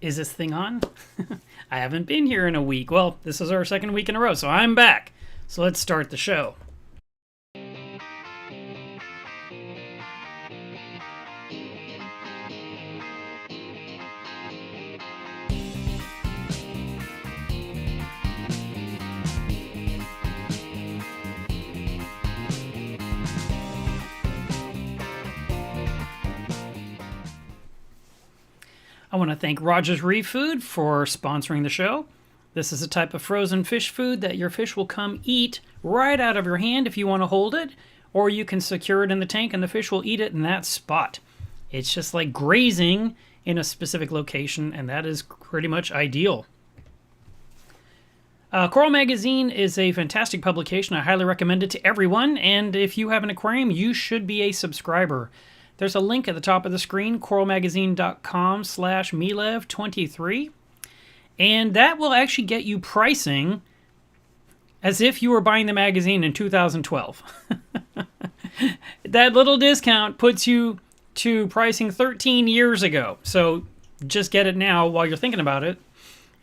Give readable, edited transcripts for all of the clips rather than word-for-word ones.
Is this thing on? I haven't been here in a week. Well, this is our second week in a row, so I'm back. So let's start the show. I want to thank Rogers Reef Food for sponsoring the show. This is a type of frozen fish food that your fish will come eat right out of your hand if you want to hold it, or you can secure it in the tank and the fish will eat it in that spot. It's just like grazing in a specific location, and that is pretty much ideal. Coral Magazine is a fantastic publication. I highly recommend it to everyone, and if you have an aquarium, you should be a subscriber. There's a link at the top of the screen, coralmagazine.com/Milev23. And that will actually get you pricing as if you were buying the magazine in 2012. That little discount puts you to pricing 13 years ago. So just get it now while you're thinking about it.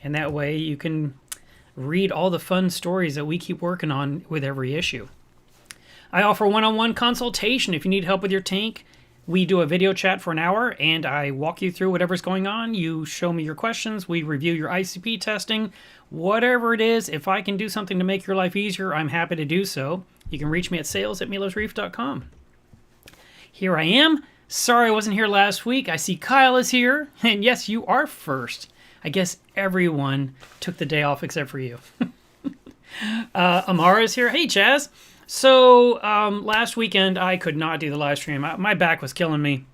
And that way you can read all the fun stories that we keep working on with every issue. I offer one-on-one consultation if you need help with your tank. We do a video chat for an hour, and I walk you through whatever's going on. You show me your questions. We review your ICP testing. Whatever it is, if I can do something to make your life easier, I'm happy to do so. You can reach me at sales@milosreef.com. Here I am. Sorry I wasn't here last week. I see Kyle is here. And yes, you are first. I guess everyone took the day off except for you. Amara is here. Hey, Chaz. So last weekend I could not do the live stream. My back was killing me,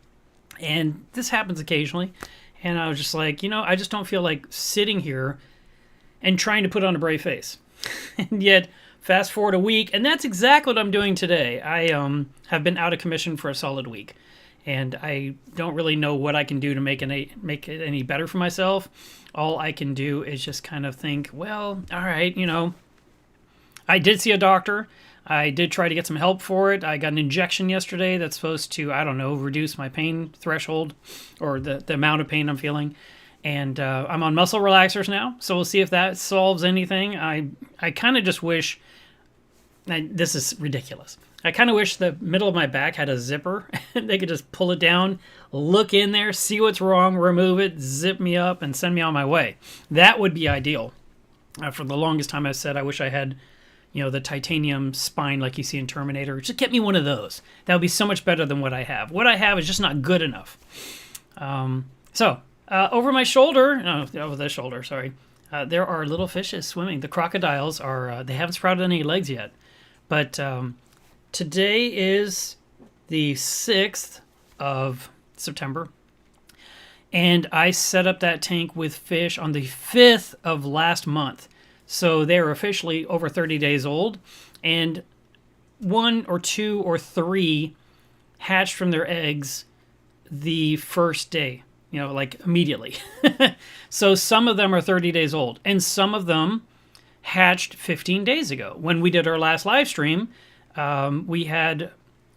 and this happens occasionally. And I was just like, I just don't feel like sitting here and trying to put on a brave face. And yet, fast forward a week, and that's exactly what I'm doing today. I have been out of commission for a solid week, and I don't really know what I can do to make it any better for myself. All I can do is just kind of think, well, all right, I did see a doctor. I did try to get some help for it. I got an injection yesterday that's supposed to, reduce my pain threshold or the amount of pain I'm feeling. And I'm on muscle relaxers now, so we'll see if that solves anything. I kind of just wish, this is ridiculous. I kind of wish the middle of my back had a zipper. They could just pull it down, look in there, see what's wrong, remove it, zip me up, and send me on my way. That would be ideal. For the longest time I said I wish I had the titanium spine like you see in Terminator. Just get me one of those. That would be so much better than what I have. What I have is just not good enough. Over my shoulder, over the shoulder, sorry, there are little fishes swimming. The crocodiles they haven't sprouted any legs yet. But today is the 6th of September. And I set up that tank with fish on the 5th of last month. So they're officially over 30 days old, and 1 or 2 or 3 hatched from their eggs the first day, like immediately. So some of them are 30 days old, and some of them hatched 15 days ago. When we did our last live stream, we had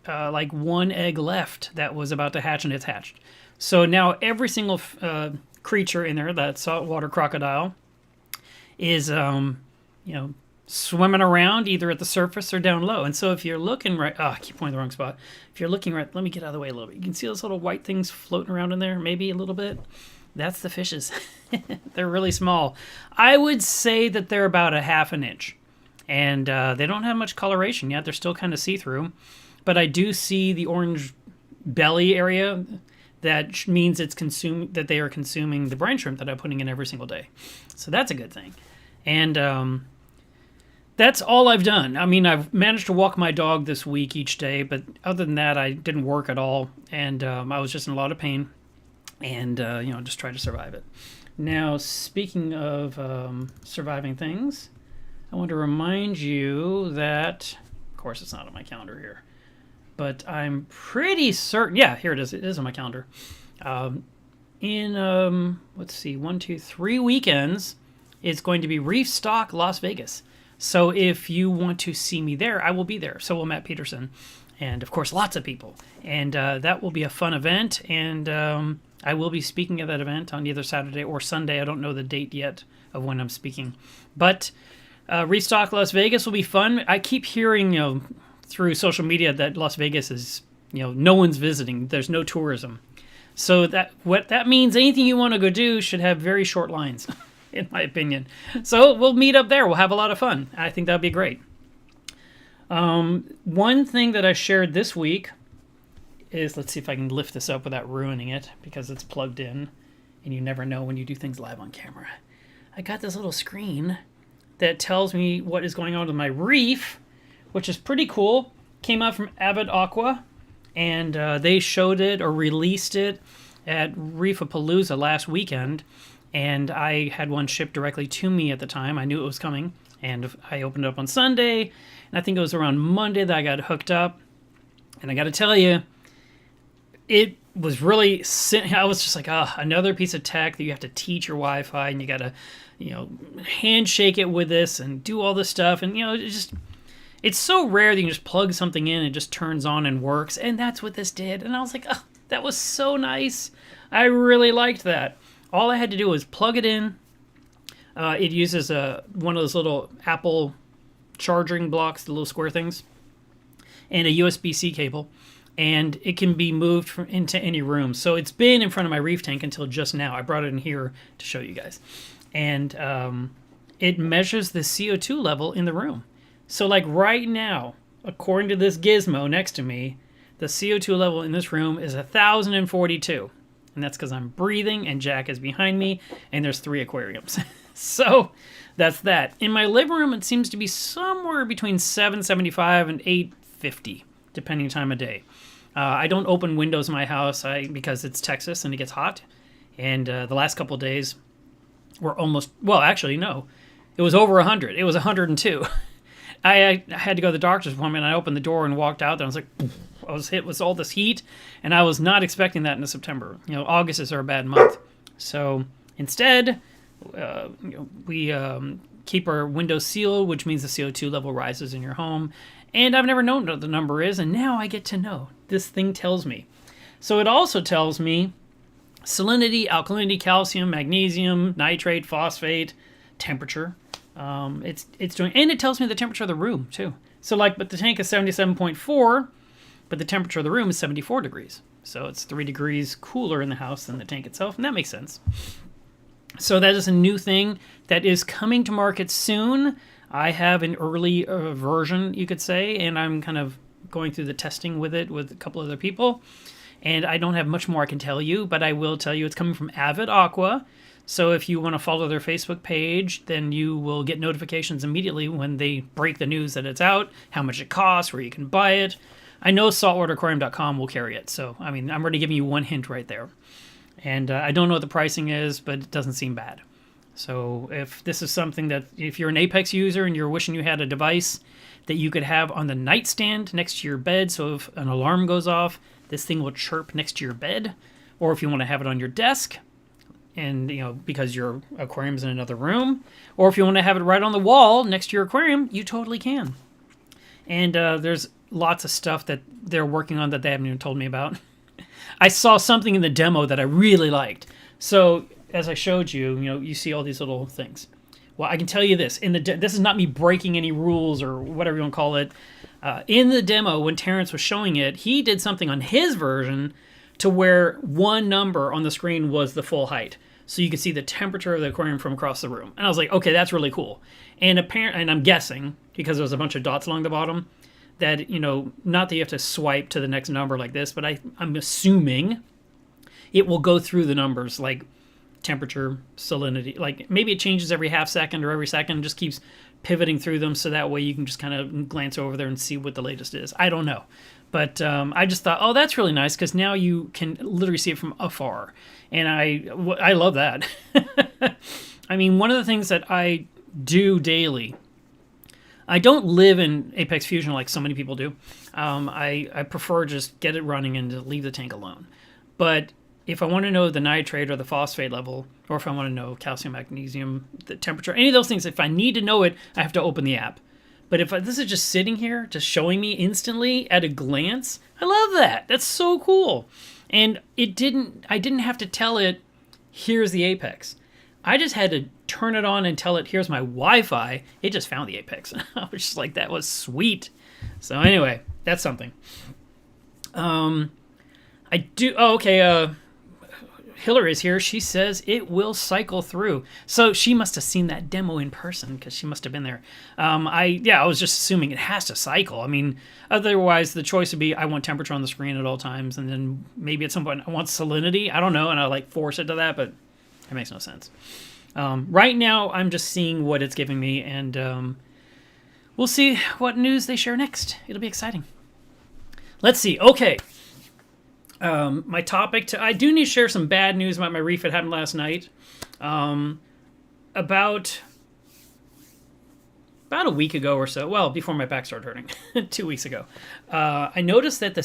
like 1 egg left that was about to hatch, and it's hatched. So now every single creature in there, that saltwater crocodile, is swimming around either at the surface or down low. And so if you're looking right, I keep pointing the wrong spot. If you're looking right, let me get out of the way a little bit. You can see those little white things floating around in there, maybe a little bit. That's the fishes. They're really small. I would say that they're about a half an inch, and they don't have much coloration yet. They're still kind of see-through, but I do see the orange belly area. That means that they are consuming the brine shrimp that I'm putting in every single day. So that's a good thing. And that's all I've done. I mean, I've managed to walk my dog this week each day, but other than that, I didn't work at all. And I was just in a lot of pain and, just tried to survive it. Now, speaking of surviving things, I want to remind you that, of course, it's not on my calendar here, but I'm pretty certain, yeah, here it is. It is on my calendar. Let's see, 1, 2, 3 weekends, it's going to be Reef Stock Las Vegas. So if you want to see me there, I will be there. So will Matt Peterson. And, of course, lots of people. And that will be a fun event. And I will be speaking at that event on either Saturday or Sunday. I don't know the date yet of when I'm speaking. But Restock Las Vegas will be fun. I keep hearing, through social media that Las Vegas is, no one's visiting. There's no tourism. So what that means, anything you want to go do should have very short lines, in my opinion. So we'll meet up there. We'll have a lot of fun. I think that'd be great. One thing that I shared this week is, let's see if I can lift this up without ruining it, because it's plugged in, and you never know when you do things live on camera. I got this little screen that tells me what is going on with my reef, which is pretty cool. Came out from Avid Aqua, and they showed it or released it at Reefapalooza last weekend, and I had one shipped directly to me at the time. I knew it was coming, and I opened it up on Sunday, and I think it was around Monday that I got hooked up, and I got to tell you, it was really, I was just like, another piece of tech that you have to teach your Wi-Fi, and you got to, handshake it with this and do all this stuff. And, it's so rare that you can just plug something in and it just turns on and works. And that's what this did. And I was like, that was so nice. I really liked that. All I had to do was plug it in. It uses one of those little Apple charging blocks, the little square things, and a USB-C cable. And it can be moved into any room. So it's been in front of my reef tank until just now. I brought it in here to show you guys. And it measures the CO2 level in the room. So like right now, according to this gizmo next to me, the CO2 level in this room is 1,042. And that's because I'm breathing and Jack is behind me and there's 3 aquariums. So that's that. In my living room, it seems to be somewhere between 775 and 850, depending time of day. I don't open windows in my house because it's Texas and it gets hot. And the last couple of days were almost, well, actually, no. It was over 100. It was 102. I had to go to the doctor's appointment, and I opened the door and walked out there. I was like, I was hit with all this heat, and I was not expecting that in September. August is our bad month. So instead, we keep our windows sealed, which means the CO2 level rises in your home. And I've never known what the number is, and now I get to know. This thing tells me. So it also tells me salinity, alkalinity, calcium, magnesium, nitrate, phosphate, temperature. It's doing, and it tells me the temperature of the room too. So but the tank is 77.4, but the temperature of the room is 74 degrees. So it's 3 degrees cooler in the house than the tank itself, and that makes sense. So that is a new thing that is coming to market soon. I have an early version, you could say, and I'm kind of going through the testing with it with a couple other people. And I don't have much more I can tell you, but I will tell you it's coming from Avid Aqua. So if you want to follow their Facebook page, then you will get notifications immediately when they break the news that it's out, how much it costs, where you can buy it. I know saltwateraquarium.com will carry it. So, I'm already giving you one hint right there. And I don't know what the pricing is, but it doesn't seem bad. So if this is something that, if you're an Apex user and you're wishing you had a device that you could have on the nightstand next to your bed, so if an alarm goes off, this thing will chirp next to your bed. Or if you want to have it on your desk, and because your aquarium's in another room, or if you want to have it right on the wall next to your aquarium, you totally can. And there's lots of stuff that they're working on that they haven't even told me about. I saw something in the demo that I really liked. So as I showed you, you see all these little things. Well, I can tell you this. This is not me breaking any rules or whatever you want to call it. In the demo, when Terrence was showing it, he did something on his version to where one number on the screen was the full height. So you could see the temperature of the aquarium from across the room. And I was like, okay, that's really cool. And I'm guessing, because there was a bunch of dots along the bottom, that, not that you have to swipe to the next number like this, but I'm assuming it will go through the numbers, like temperature, salinity. Like maybe it changes every half second or every second, just keeps pivoting through them, so that way you can just kind of glance over there and see what the latest is. I don't know. But I just thought, that's really nice, because now you can literally see it from afar. And I love that. One of the things that I do daily, I don't live in Apex Fusion like so many people do. I prefer just get it running and to leave the tank alone. But if I want to know the nitrate or the phosphate level, or if I want to know calcium, magnesium, the temperature, any of those things, if I need to know it, I have to open the app. But if this is just sitting here, just showing me instantly at a glance, I love that. That's so cool. And I didn't have to tell it, here's the apex. I just had to turn it on and tell it, here's my Wi-Fi. It just found the apex. I was just like, that was sweet. So anyway, that's something. Hillary's here. She says it will cycle through. So she must have seen that demo in person because she must have been there. I was just assuming it has to cycle. I mean, otherwise the choice would be I want temperature on the screen at all times, and then maybe at some point I want salinity. I don't know, and I like force it to that, but it makes no sense. Right now I'm just seeing what it's giving me, and we'll see what news they share next. It'll be exciting. Let's see. Okay. My topic I do need to share some bad news about my reef that happened last night. About a week ago or so, well, before my back started hurting, 2 weeks ago, I noticed that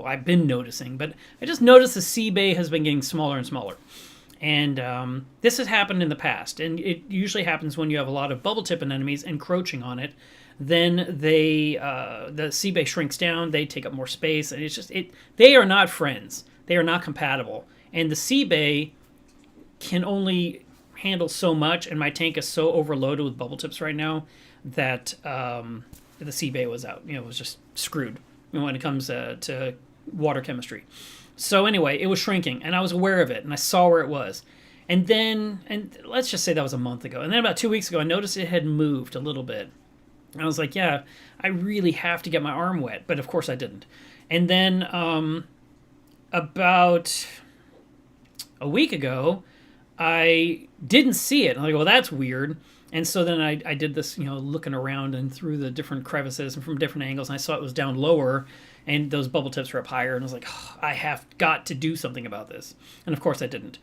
I've been noticing, but I just noticed the sebay has been getting smaller and smaller. And this has happened in the past, and it usually happens when you have a lot of bubble tip anemones encroaching on it. Then the sebay shrinks down, they take up more space, and they are not friends. They are not compatible. And the sebay can only handle so much, and my tank is so overloaded with bubble tips right now that the sebay was out. It was just screwed when it comes to water chemistry. So anyway, it was shrinking, and I was aware of it, and I saw where it was. And let's just say that was a month ago. And then about 2 weeks ago, I noticed it had moved a little bit. And I was like, yeah, I really have to get my arm wet. But of course I didn't. And then about a week ago, I didn't see it. And I go, well, that's weird. And so then I did this, looking around and through the different crevices and from different angles. And I saw it was down lower and those bubble tips were up higher. And I was like, I have got to do something about this. And of course I didn't.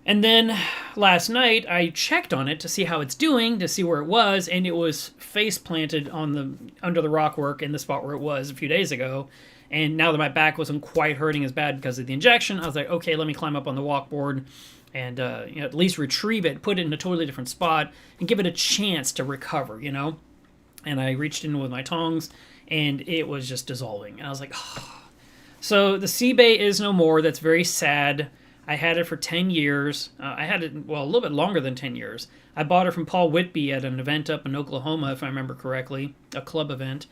And then last night I checked on it to see how it's doing, to see where it was, and it was face planted under the rockwork in the spot where it was a few days ago. And now that my back wasn't quite hurting as bad because of the injection, I was like, okay, let me climb up on the walkboard and at least retrieve it, put it in a totally different spot, and give it a chance to recover, And I reached in with my tongs, and it was just dissolving. And I was like, oh. So the sebay is no more. That's very sad. I had it for 10 years. I had it, a little bit longer than 10 years. I bought it from Paul Whitby at an event up in Oklahoma, if I remember correctly, a club event.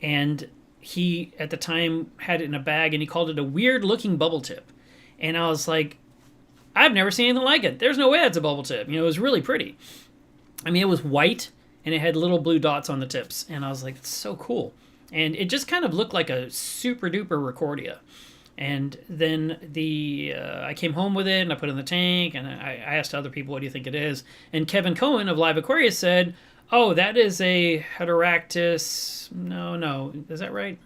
And he, at the time, had it in a bag, and he called it a weird-looking bubble tip. And I was like, I've never seen anything like it. There's no way it's a bubble tip. It was really pretty. I mean, it was white, and it had little blue dots on the tips. And I was like, it's so cool. And it just kind of looked like a super-duper Recordia. And then I came home with it, and I put it in the tank, and I asked other people, what do you think it is? And Kevin Cohen of Live Aquarius said, oh, that is a Heteractis. No. Is that right?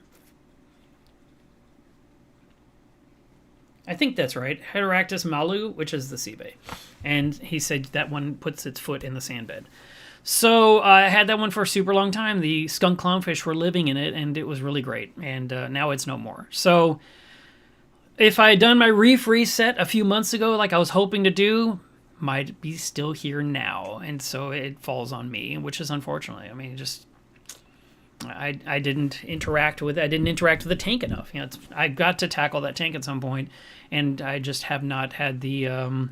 I think that's right. Heteractis malu, which is the sebay. And he said that one puts its foot in the sandbed. So I had that one for a super long time. The skunk clownfish were living in it, and it was really great. And now it's no more. So if I had done my reef reset a few months ago like I was hoping to do, might be still here now. And so it falls on me, which is unfortunately. I mean, I didn't interact with the tank enough. I got to tackle that tank at some point, and I just have not had the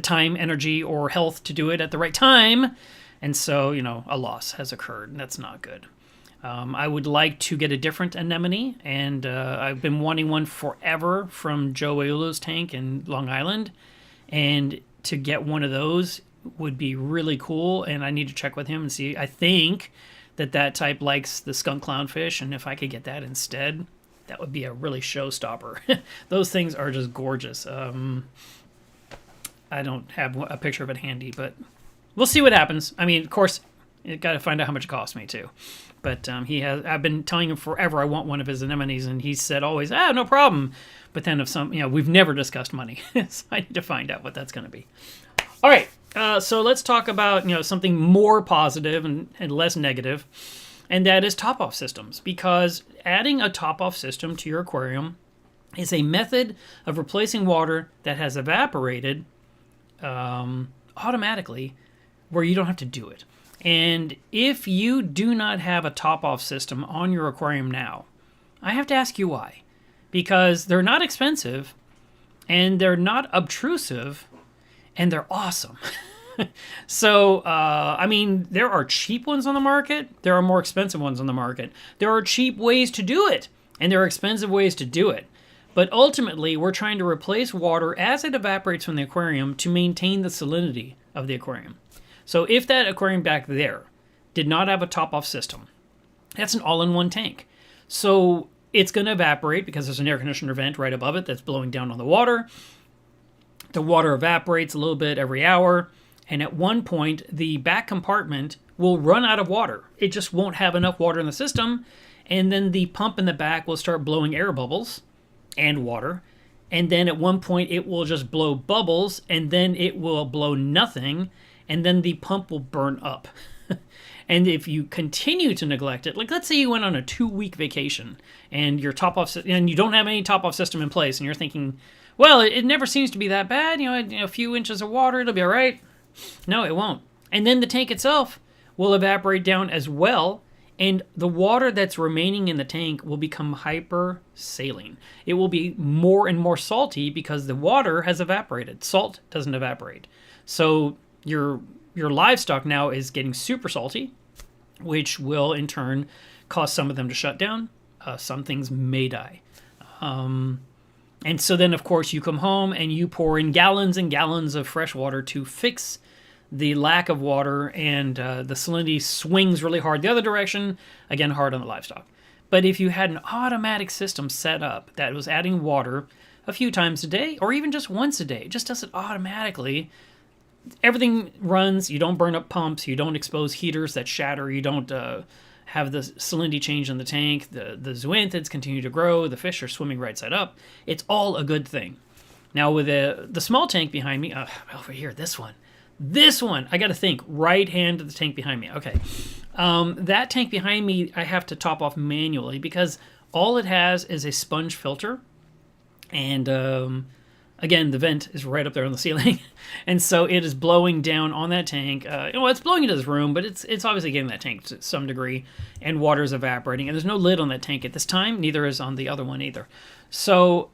time, energy, or health to do it at the right time. And so, a loss has occurred, and that's not good. I would like to get a different anemone, and I've been wanting one forever from Joe Ayula's tank in Long Island, and to get one of those would be really cool, and I need to check with him and see. I think that type likes the skunk clownfish, and if I could get that instead, that would be a really showstopper. Those things are just gorgeous. I don't have a picture of it handy, but we'll see what happens. I mean, of course, you got to find out how much it costs me, too. But I've been telling him forever I want one of his anemones, and he said always, no problem. But then we've never discussed money, so I need to find out what that's going to be. All right, so let's talk about something more positive and less negative, and that is top-off systems. Because adding a top-off system to your aquarium is a method of replacing water that has evaporated automatically, where you don't have to do it. And if you do not have a top-off system on your aquarium now, I have to ask you why. because they're not expensive and they're not obtrusive and they're awesome. So, I mean, there are cheap ones on the market. There are more expensive ones on the market. There are cheap ways to do it, and there are expensive ways to do it. But ultimately, we're trying to replace water as it evaporates from the aquarium to maintain the salinity of the aquarium. So if that aquarium back there did not have a top-off system, that's an all-in-one tank. So it's going to evaporate because there's an air conditioner vent right above it that's blowing down on the water. The water evaporates a little bit every hour. And at one point, the back compartment will run out of water. It just won't have enough water in the system. And then the pump in the back will start blowing air bubbles and water. And then at one point, it will just blow bubbles. And then it will blow nothing. And then the pump will burn up. And if you continue to neglect it, like let's say you went on a 2-week vacation and your top-off, and you don't have any top-off system in place, and you're thinking, well, it never seems to be that bad. A few inches of water, it'll be all right. No, it won't. And then the tank itself will evaporate down as well, and the water that's remaining in the tank will become hypersaline. It will be more and more salty because the water has evaporated. Salt doesn't evaporate. So your livestock now is getting super salty, which will in turn cause some of them to shut down. Some things may die. And so then, of course, you come home and you pour in gallons and gallons of fresh water to fix the lack of water, and the salinity swings really hard the other direction, again, hard on the livestock. But if you had an automatic system set up that was adding water a few times a day, or even just once a day, just does it automatically, everything runs, you don't burn up pumps, you don't expose heaters that shatter, you don't have the salinity change in the tank, the zoanthids continue to grow, the fish are swimming right side up. It's all a good thing. Now with the small tank behind me, over here, this one, I got to think, right hand of the tank behind me. Okay, that tank behind me, I have to top off manually because all it has is a sponge filter, and again, the vent is right up there on the ceiling, and so it is blowing down on that tank. It's blowing into this room, but it's obviously getting that tank to some degree, and water is evaporating. And there's no lid on that tank at this time. Neither is on the other one either. So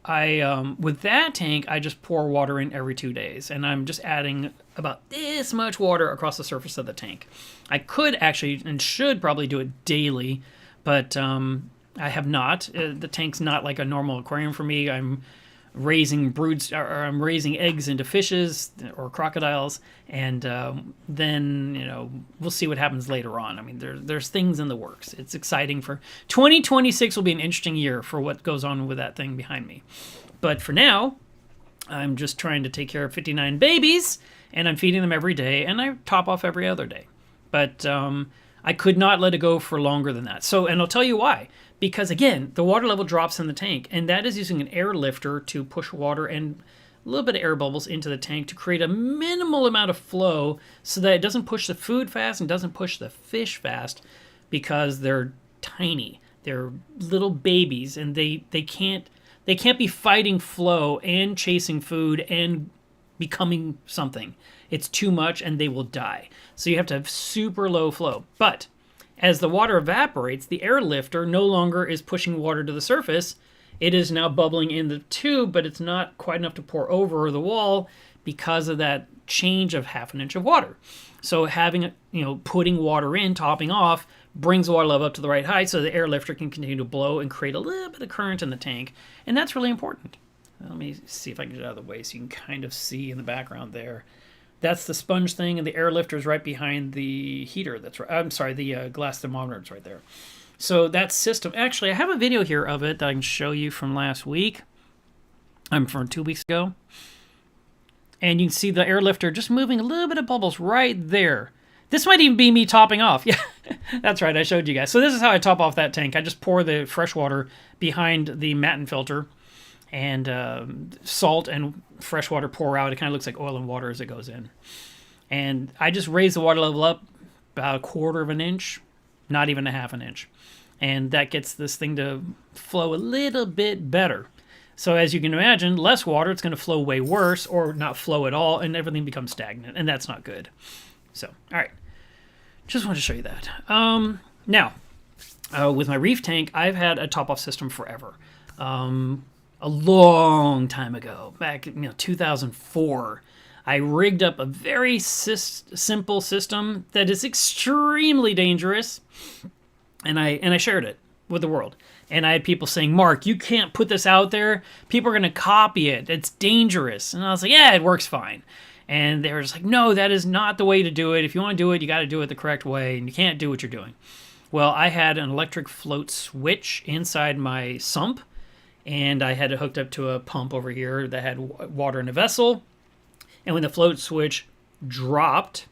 with that tank, I just pour water in every 2 days, and I'm just adding about this much water across the surface of the tank. I could actually and should probably do it daily, but I have not. The tank's not like a normal aquarium for me. I'm raising broods, or I'm raising eggs into fishes or crocodiles, and then we'll see what happens later on. I mean, there's things in the works. It's exciting. For 2026 will be an interesting year for what goes on with that thing behind me. But for now, I'm just trying to take care of 59 babies, and I'm feeding them every day, and I top off every other day. But I could not let it go for longer than that. And I'll tell you why. Because, again, the water level drops in the tank, and that is using an air lifter to push water and a little bit of air bubbles into the tank to create a minimal amount of flow so that it doesn't push the food fast and doesn't push the fish fast, because they're tiny. They're little babies, and they can't be fighting flow and chasing food and becoming something. It's too much, and they will die. So you have to have super low flow. But as the water evaporates, the air lifter no longer is pushing water to the surface. It is now bubbling in the tube, but it's not quite enough to pour over the wall because of that change of half an inch of water. So putting water in, topping off, brings the water level up to the right height so the air lifter can continue to blow and create a little bit of current in the tank. And that's really important. Let me see if I can get it out of the way so you can kind of see in the background there. That's the sponge thing, and the air lifter is right behind the heater. The glass thermometer is right there. So that system, actually, I have a video here of it that I can show you from last week. From 2 weeks ago. And you can see the air lifter just moving a little bit of bubbles right there. This might even be me topping off. Yeah, that's right, I showed you guys. So this is how I top off that tank. I just pour the fresh water behind the Matten filter, and salt and fresh water pour out. It kind of looks like oil and water as it goes in. And I just raise the water level up about 1/4 of an inch, not even a 1/2 inch. And that gets this thing to flow a little bit better. So as you can imagine, less water, it's going to flow way worse, or not flow at all, and everything becomes stagnant, and that's not good. So, all right. Just wanted to show you that. Now, with my reef tank, I've had a top-off system forever. a long time ago, back 2004. I rigged up a very simple system that is extremely dangerous, and I shared it with the world. And I had people saying, "Mark, you can't put this out there. People are going to copy it. It's dangerous." And I was like, "Yeah, it works fine." And they were just like, "No, that is not the way to do it. If you want to do it, you got to do it the correct way, and you can't do what you're doing." Well, I had an electric float switch inside my sump, and I had it hooked up to a pump over here that had water in a vessel. And when the float switch dropped,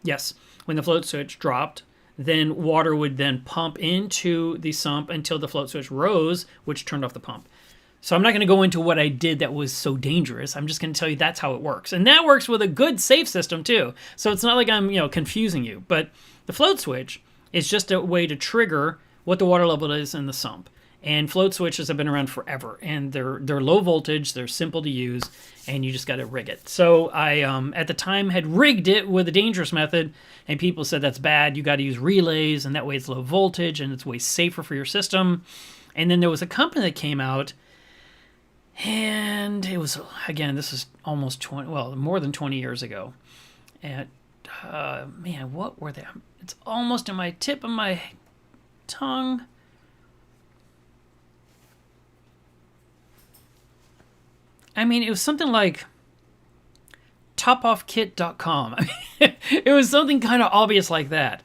when the float switch dropped, then water would then pump into the sump until the float switch rose, which turned off the pump. So I'm not going to go into what I did that was so dangerous. I'm just going to tell you that's how it works. And that works with a good safe system too. So it's not like I'm, confusing you. But the float switch is just a way to trigger what the water level is in the sump. And float switches have been around forever, and they're low voltage, they're simple to use, and you just got to rig it. So I, at the time, had rigged it with a dangerous method, and people said that's bad. You got to use relays, and that way it's low voltage, and it's way safer for your system. And then there was a company that came out, and it was, again, this is almost more than 20 years ago. And man, what were they? It's almost in my tip of my tongue. I mean, it was something like topoffkit.com. I mean, it was something kind of obvious like that.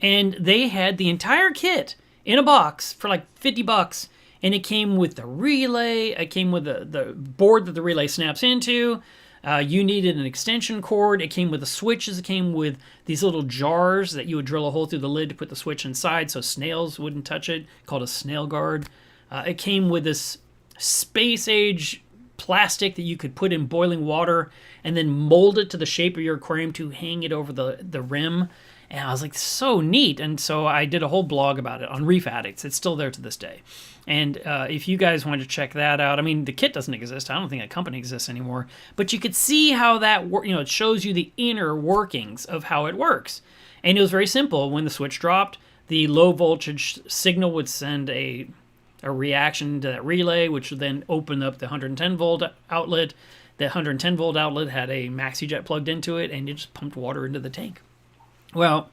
And they had the entire kit in a box for like $50. And it came with the relay. It came with the board that the relay snaps into. You needed an extension cord. It came with the switches. It came with these little jars that you would drill a hole through the lid to put the switch inside so snails wouldn't touch it, called a snail guard. It came with this space-age plastic that you could put in boiling water and then mold it to the shape of your aquarium to hang it over the rim. And I was like, so neat. And so I did a whole blog about it on Reef Addicts. It's still there to this day. And if you guys wanted to check that out, I mean, the kit doesn't exist. I don't think that company exists anymore. But you could see how that, it shows you the inner workings of how it works. And it was very simple. When the switch dropped, the low voltage signal would send a reaction to that relay, which would then open up the 110 volt outlet. The 110 volt outlet had a MaxiJet plugged into it, and it just pumped water into the tank. Well,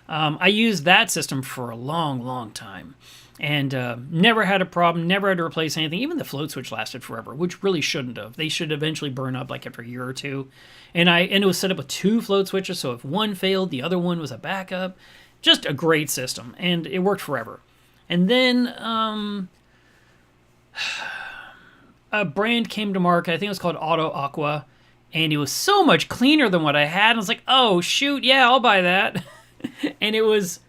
I used that system for a long, long time, and never had a problem, never had to replace anything. Even the float switch lasted forever, which really shouldn't have. They should eventually burn up like after a year or two. And it was set up with 2 float switches, so if one failed, the other one was a backup. Just a great system, and it worked forever. And then a brand came to market. I think it was called Auto Aqua, and it was so much cleaner than what I had. I was like, oh, shoot, yeah, I'll buy that. And it was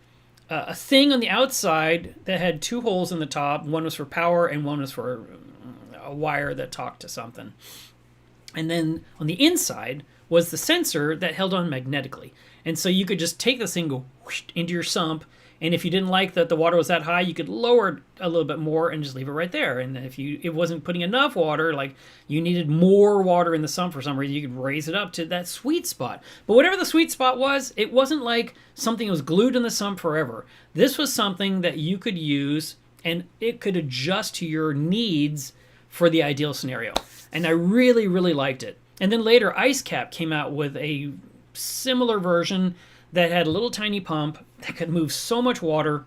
a thing on the outside that had 2 holes in the top. One was for power, and one was for a wire that talked to something. And then on the inside was the sensor that held on magnetically. And so you could just take this thing, go whoosh, into your sump, and if you didn't like that the water was that high, you could lower it a little bit more and just leave it right there. And if it wasn't putting enough water, like you needed more water in the sump for some reason, you could raise it up to that sweet spot. But whatever the sweet spot was, it wasn't like something that was glued in the sump forever. This was something that you could use, and it could adjust to your needs for the ideal scenario. And I really, really liked it. And then later, IceCap came out with a similar version that had a little tiny pump that could move so much water,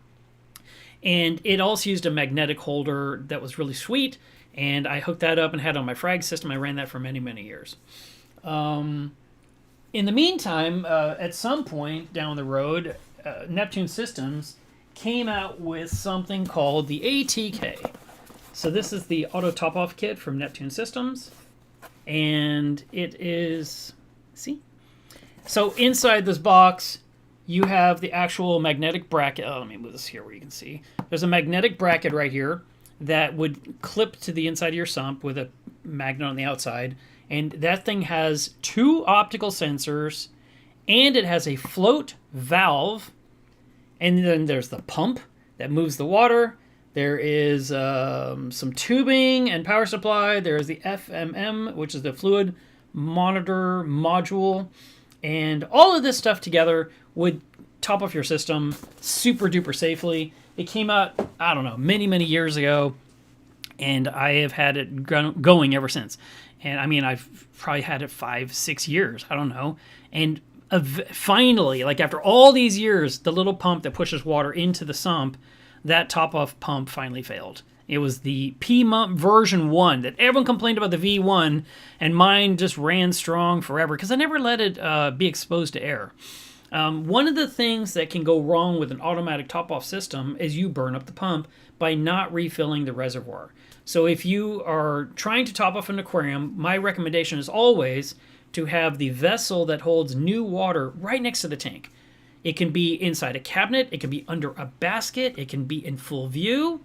and it also used a magnetic holder that was really sweet, and I hooked that up and had it on my frag system. I ran that for many, many years. In the meantime, at some point down the road, Neptune Systems came out with something called the ATK. So this is the Auto Top-Off Kit from Neptune Systems, and it is, see? So inside this box, you have the actual magnetic bracket. Oh, let me move this here where you can see. There's a magnetic bracket right here that would clip to the inside of your sump with a magnet on the outside. And that thing has 2 optical sensors, and it has a float valve. And then there's the pump that moves the water. There is some tubing and power supply. There's the FMM, which is the fluid monitor module. And all of this stuff together would top off your system super duper safely. It came out I don't know, many years ago, and I have had it going ever since. And I mean, I've probably had it 5-6 years. I don't know. And finally, like after all these years, the little pump that pushes water into the sump, that top-off pump finally failed. It was the P-Mump version 1 that everyone complained about the V1, and mine just ran strong forever because I never let it be exposed to air. One of the things that can go wrong with an automatic top-off system is you burn up the pump by not refilling the reservoir. So if you are trying to top off an aquarium, my recommendation is always to have the vessel that holds new water right next to the tank. It can be inside a cabinet, it can be under a basket, it can be in full view.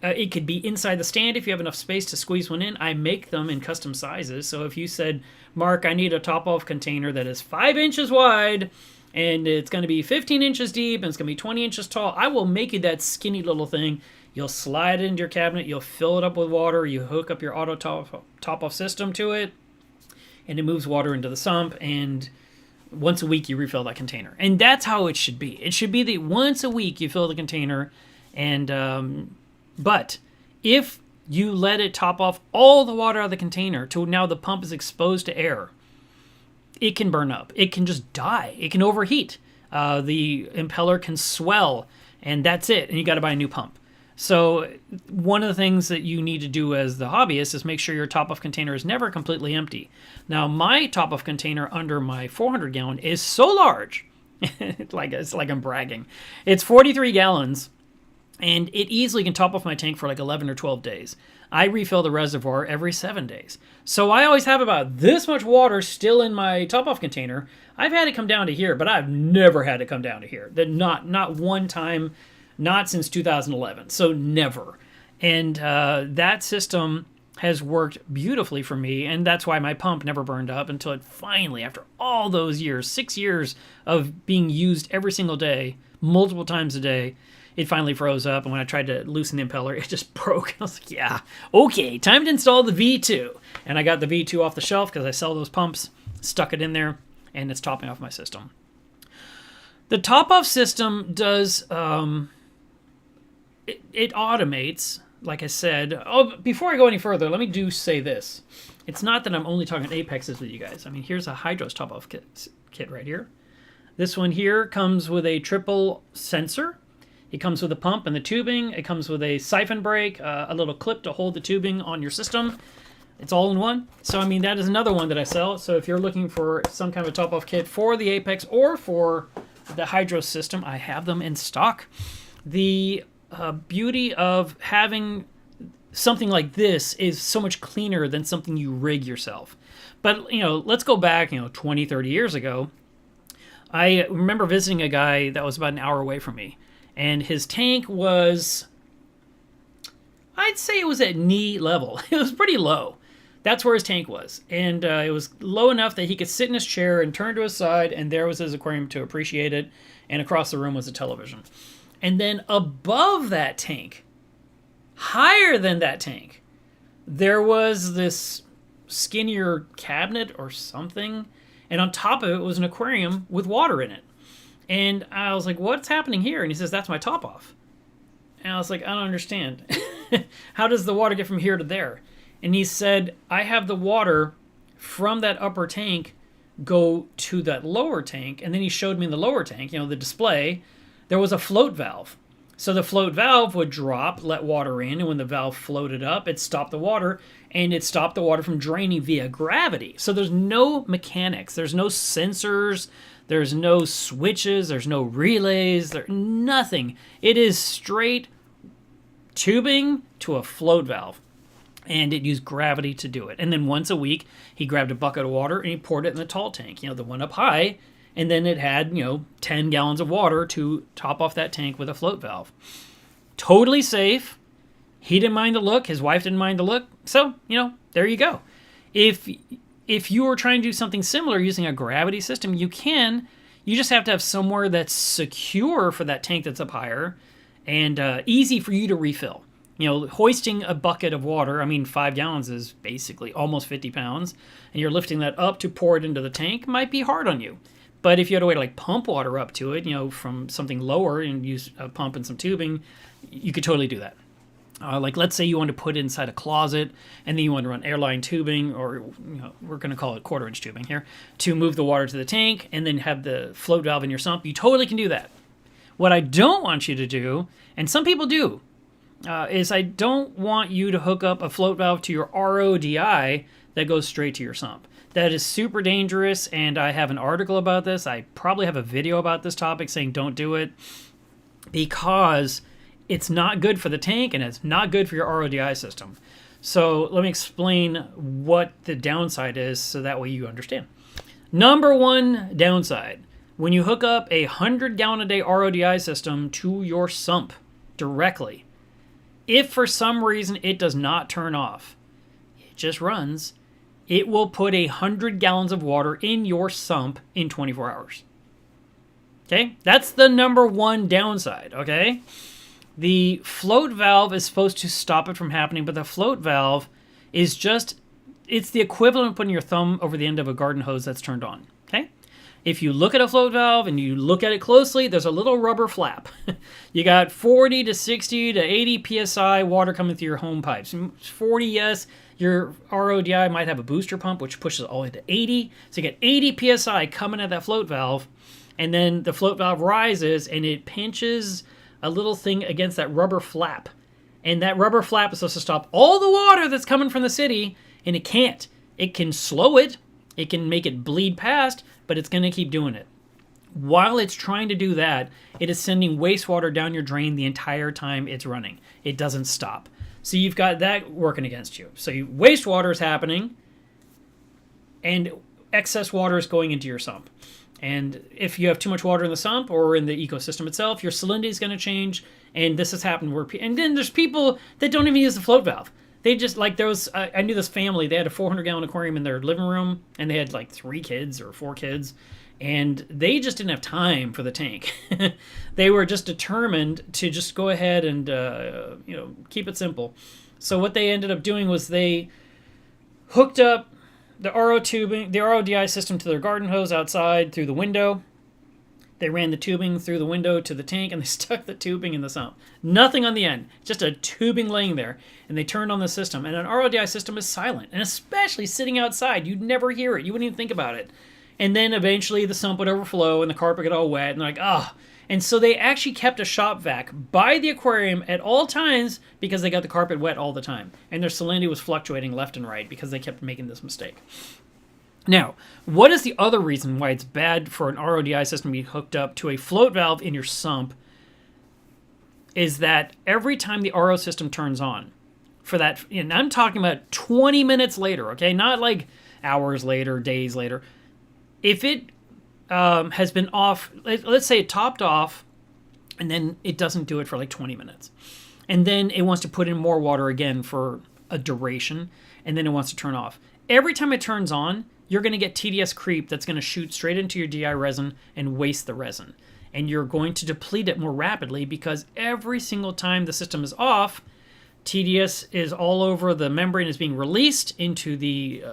It could be inside the stand if you have enough space to squeeze one in. I make them in custom sizes. So if you said, Mark, I need a top-off container that is 5 inches wide and it's going to be 15 inches deep and it's going to be 20 inches tall, I will make you that skinny little thing. You'll slide it into your cabinet. You'll fill it up with water. You hook up your auto top-off system to it, and it moves water into the sump. And once a week, you refill that container. And that's how it should be. It should be that once a week, you fill the container. And but if you let it top off all the water out of the container to now the pump is exposed to air, it can burn up. It can just die. It can overheat. The impeller can swell, and that's it. And you got to buy a new pump. So one of the things that you need to do as the hobbyist is make sure your top-off container is never completely empty. Now, my top-off container under my 400-gallon is so large, it's like I'm bragging. It's 43 gallons, and it easily can top off my tank for like 11 or 12 days. I refill the reservoir every 7 days. So I always have about this much water still in my top-off container. I've had it come down to here, but I've never had it come down to here. Not one time. Not since 2011, so never. And that system has worked beautifully for me, and that's why my pump never burned up until it finally, after all those years, 6 years of being used every single day, multiple times a day, it finally froze up, and when I tried to loosen the impeller, it just broke. I was like, yeah, okay, time to install the V2. And I got the V2 off the shelf because I sell those pumps, stuck it in there, and it's topping off my system. The top-off system does... It automates, like I said. Oh, before I go any further, let me say this. It's not that I'm only talking apexes with you guys. I mean, here's a Hydros top-off kit right here. This one here comes with a triple sensor. It comes with a pump and the tubing. It comes with a siphon brake, a little clip to hold the tubing on your system. It's all in one. So, I mean, that is another one that I sell. So if you're looking for some kind of a top-off kit for the Apex or for the Hydros system, I have them in stock. The beauty of having something like this is so much cleaner than something you rig yourself. But, let's go back, 20, 30 years ago. I remember visiting a guy that was about an hour away from me, and his tank was, I'd say it was at knee level. It was pretty low. That's where his tank was. And it was low enough that he could sit in his chair and turn to his side, and there was his aquarium to appreciate it, and across the room was a television. And then above that tank, higher than that tank, there was this skinnier cabinet or something. And on top of it was an aquarium with water in it. And I was like, what's happening here? And he says, that's my top off. And I was like, I don't understand. How does the water get from here to there? And he said, I have the water from that upper tank go to that lower tank. And then he showed me in the lower tank, the display, there was a float valve. So the float valve would drop, let water in, and when the valve floated up, it stopped the water, and it stopped the water from draining via gravity. So there's no mechanics. There's no sensors. There's no switches. There's no relays. There's nothing. It is straight tubing to a float valve. And it used gravity to do it. And then once a week, he grabbed a bucket of water, and he poured it in the tall tank, the one up high. And then it had, 10 gallons of water to top off that tank with a float valve. Totally safe. He didn't mind the look. His wife didn't mind the look. So, there you go. If you were trying to do something similar using a gravity system, you can. You just have to have somewhere that's secure for that tank that's up higher and easy for you to refill. Hoisting a bucket of water, 5 gallons is basically almost 50 pounds, and you're lifting that up to pour it into the tank might be hard on you. But if you had a way to like pump water up to it, from something lower and use a pump and some tubing, you could totally do that. Like let's say you want to put it inside a closet and then you want to run airline tubing, or we're going to call it 1/4 inch tubing here, to move the water to the tank and then have the float valve in your sump. You totally can do that. What I don't want you to do, and some people do, is I don't want you to hook up a float valve to your RODI that goes straight to your sump. That is super dangerous, and I have an article about this. I probably have a video about this topic saying don't do it, because it's not good for the tank and it's not good for your RODI system. So let me explain what the downside is so that way you understand. Number one downside, when you hook up a 100-gallon-a-day RODI system to your sump directly, if for some reason it does not turn off, it just runs, it will put 100 gallons of water in your sump in 24 hours. Okay? That's the number one downside, okay? The float valve is supposed to stop it from happening, but the float valve is it's the equivalent of putting your thumb over the end of a garden hose that's turned on, okay? If you look at a float valve and you look at it closely, there's a little rubber flap. You got 40 to 60 to 80 PSI water coming through your home pipes. 40, yes. Your RODI might have a booster pump, which pushes all the way to 80. So you get 80 PSI coming at that float valve, and then the float valve rises and it pinches a little thing against that rubber flap. And that rubber flap is supposed to stop all the water that's coming from the city, and it can't. It can slow it. It can make it bleed past, but it's going to keep doing it. While it's trying to do that, it is sending wastewater down your drain the entire time it's running. It doesn't stop. So you've got that working against you. So wastewater is happening, and excess water is going into your sump. And if you have too much water in the sump or in the ecosystem itself, your salinity is going to change. And this has happened and then there's people that don't even use the float valve. They just, like, I knew this family, they had a 400-gallon aquarium in their living room, and they had like 3 kids or 4 kids, and they just didn't have time for the tank. They were just determined to just go ahead and, keep it simple. So what they ended up doing was they hooked up the RODI system to their garden hose outside through the window. They ran the tubing through the window to the tank, and they stuck the tubing in the sump. Nothing on the end, just a tubing laying there. And they turned on the system. And an RODI system is silent, and especially sitting outside, you'd never hear it. You wouldn't even think about it. And then eventually the sump would overflow, and the carpet got all wet, and they're like, ah. And so they actually kept a shop vac by the aquarium at all times because they got the carpet wet all the time. And their salinity was fluctuating left and right because they kept making this mistake. Now, what is the other reason why it's bad for an RODI system to be hooked up to a float valve in your sump? Is that every time the RO system turns on, for that, and I'm talking about 20 minutes later, okay? Not like hours later, days later. If it has been off, let's say it topped off, and then it doesn't do it for like 20 minutes. And then it wants to put in more water again for a duration, and then it wants to turn off. Every time it turns on, you're going to get TDS creep that's going to shoot straight into your DI resin and waste the resin. And you're going to deplete it more rapidly because every single time the system is off, TDS is all over the membrane, is being released into the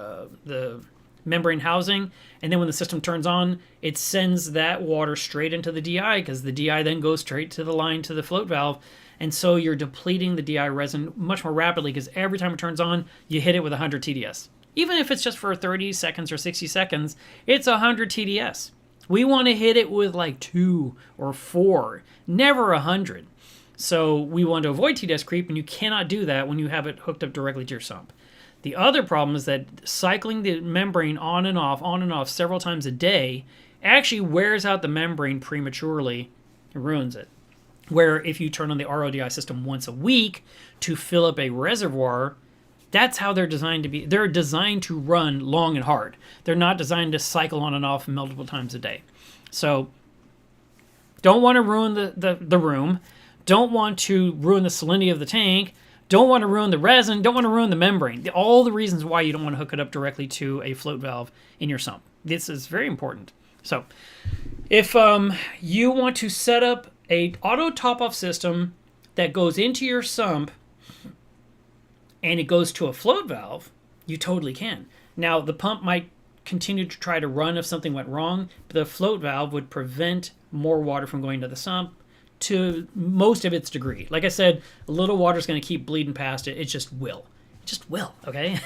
membrane housing. And then when the system turns on, it sends that water straight into the DI because the DI then goes straight to the line to the float valve. And so you're depleting the DI resin much more rapidly because every time it turns on, you hit it with 100 TDS. Even if it's just for 30 seconds or 60 seconds, it's 100 TDS. We want to hit it with like 2 or 4, never 100. So we want to avoid TDS creep, and you cannot do that when you have it hooked up directly to your sump. The other problem is that cycling the membrane on and off several times a day actually wears out the membrane prematurely and ruins it. Where if you turn on the RODI system once a week to fill up a reservoir, that's how they're designed to be. They're designed to run long and hard. They're not designed to cycle on and off multiple times a day. So don't want to ruin the room. Don't want to ruin the salinity of the tank. Don't want to ruin the resin. Don't want to ruin the membrane. All the reasons why you don't want to hook it up directly to a float valve in your sump. This is very important. So if you want to set up a auto top-off system that goes into your sump and it goes to a float valve, you totally can. Now, the pump might continue to try to run if something went wrong, but the float valve would prevent more water from going to the sump to most of its degree. Like I said, a little water is going to keep bleeding past it. It just will. It just will, okay?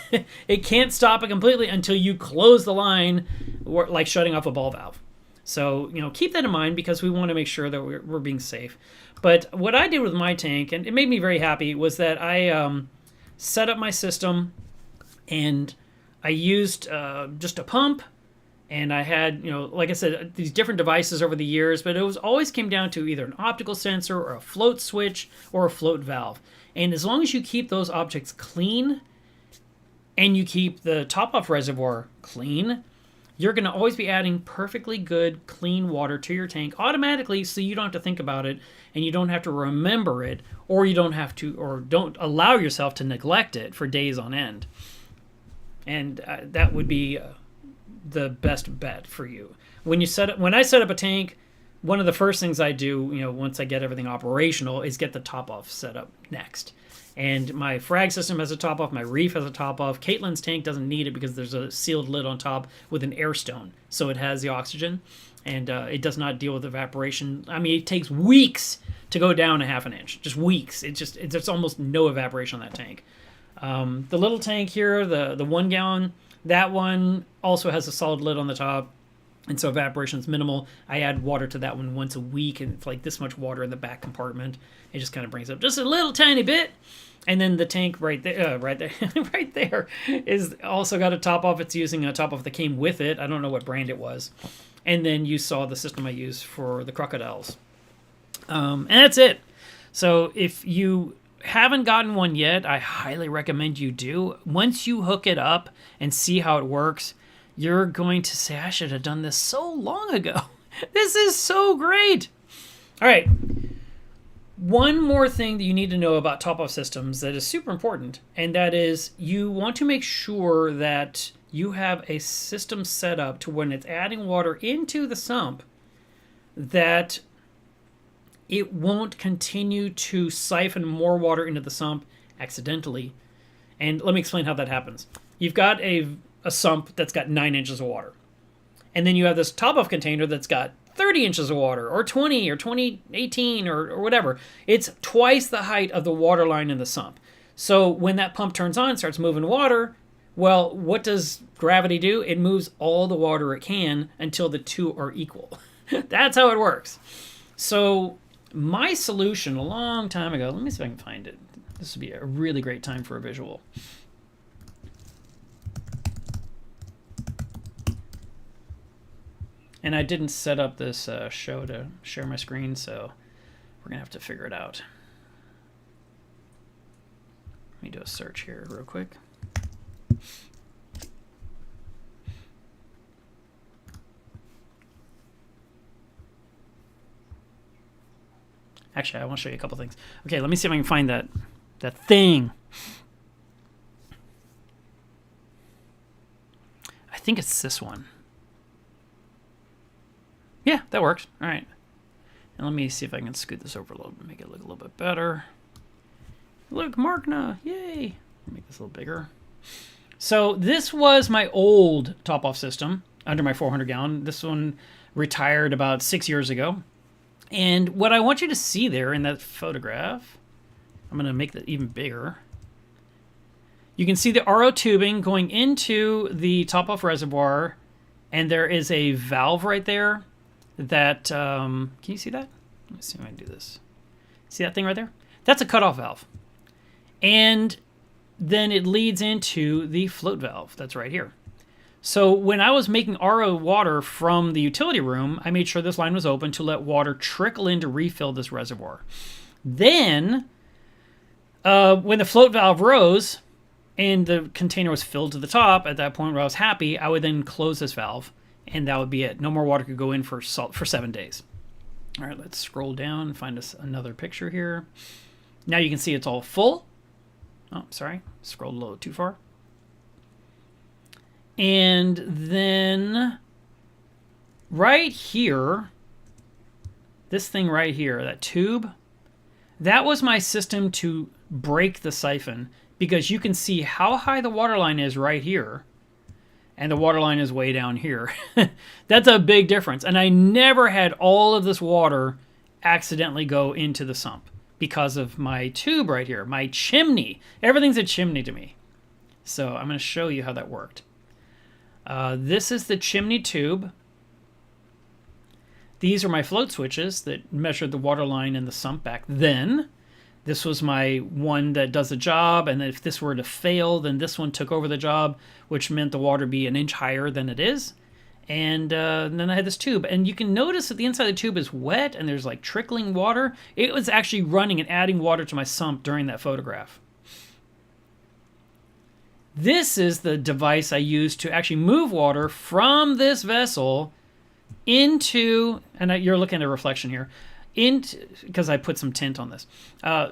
It can't stop it completely until you close the line, like shutting off a ball valve. So, keep that in mind because we want to make sure that we're being safe. But what I did with my tank, and it made me very happy, was that I set up my system and I used just a pump. And I had, like I said, these different devices over the years, but it always came down to either an optical sensor or a float switch or a float valve. And as long as you keep those objects clean and you keep the top-off reservoir clean, you're going to always be adding perfectly good, clean water to your tank automatically, so you don't have to think about it and you don't have to remember it, or you don't have to, or don't allow yourself to neglect it for days on end. And that would be the best bet for you. When I set up a tank, one of the first things I do, once I get everything operational, is get the top off set up next. And my frag system has a top off, my reef has a top off. Caitlin's tank doesn't need it because there's a sealed lid on top with an air stone, so it has the oxygen, and it does not deal with evaporation. I mean, it takes weeks to go down a half an inch, just weeks. There's almost no evaporation on that tank. The little tank here, the 1 gallon, that one also has a solid lid on the top, and so evaporation is minimal. I add water to that one once a week, and it's like this much water in the back compartment. It just kind of brings up just a little tiny bit. And then the tank right there, right there, is also got a top off. It's using a top off that came with it. I don't know what brand it was. And then you saw the system I use for the crocodiles. And that's it. So if you haven't gotten one yet, I highly recommend you do. Once you hook it up and see how it works, you're going to say, I should have done this so long ago. This is so great. All right. One more thing that you need to know about top-off systems that is super important, and that is you want to make sure that you have a system set up to when it's adding water into the sump that it won't continue to siphon more water into the sump accidentally. And let me explain how that happens. You've got a sump that's got 9 inches of water. And then you have this top-off container that's got 30 inches of water, or 20, or 18, or whatever. It's twice the height of the water line in the sump. So when that pump turns on and starts moving water, well, what does gravity do? It moves all the water it can until the two are equal. That's how it works. So my solution a long time ago, let me see if I can find it. This would be a really great time for a visual. And I didn't set up this show to share my screen, so we're going to have to figure it out. Let me do a search here real quick. Actually, I want to show you a couple things. Okay, let me see if I can find that thing. I think it's this one. Yeah, that works. All right. And let me see if I can scoot this over a little bit, make it look a little bit better. Look, Markna, yay. Make this a little bigger. So this was my old top-off system under my 400 gallon. This one retired about 6 years ago. And what I want you to see there in that photograph, I'm going to make that even bigger. You can see the RO tubing going into the top-off reservoir, and there is a valve right there that, can you see that? Let me see if I can do this. See that thing right there? That's a cutoff valve. And then it leads into the float valve that's right here. So when I was making RO water from the utility room, I made sure this line was open to let water trickle in to refill this reservoir. Then, when the float valve rose and the container was filled to the top, at that point where I was happy, I would then close this valve, and that would be it. No more water could go in for 7 days. All right, let's scroll down and find us another picture here. Now you can see it's all full. Oh, sorry, scrolled a little too far. And then right here, this thing right here, that tube, that was my system to break the siphon, because you can see how high the water line is right here. and the water line is way down here. That's a big difference. And I never had all of this water accidentally go into the sump because of my tube right here, my chimney. Everything's a chimney to me. So I'm going to show you how that worked. This is the chimney tube. These are my float switches that measured the water line in the sump back then. This was my one that does the job, and if this were to fail, then this one took over the job, which meant the water be an inch higher than it is. And then I had this tube, and you can notice that the inside of the tube is wet, and there's like trickling water. It was actually running and adding water to my sump during that photograph. This is the device I used to actually move water from this vessel into, and you're looking at a reflection here, into, because I put some tint on this.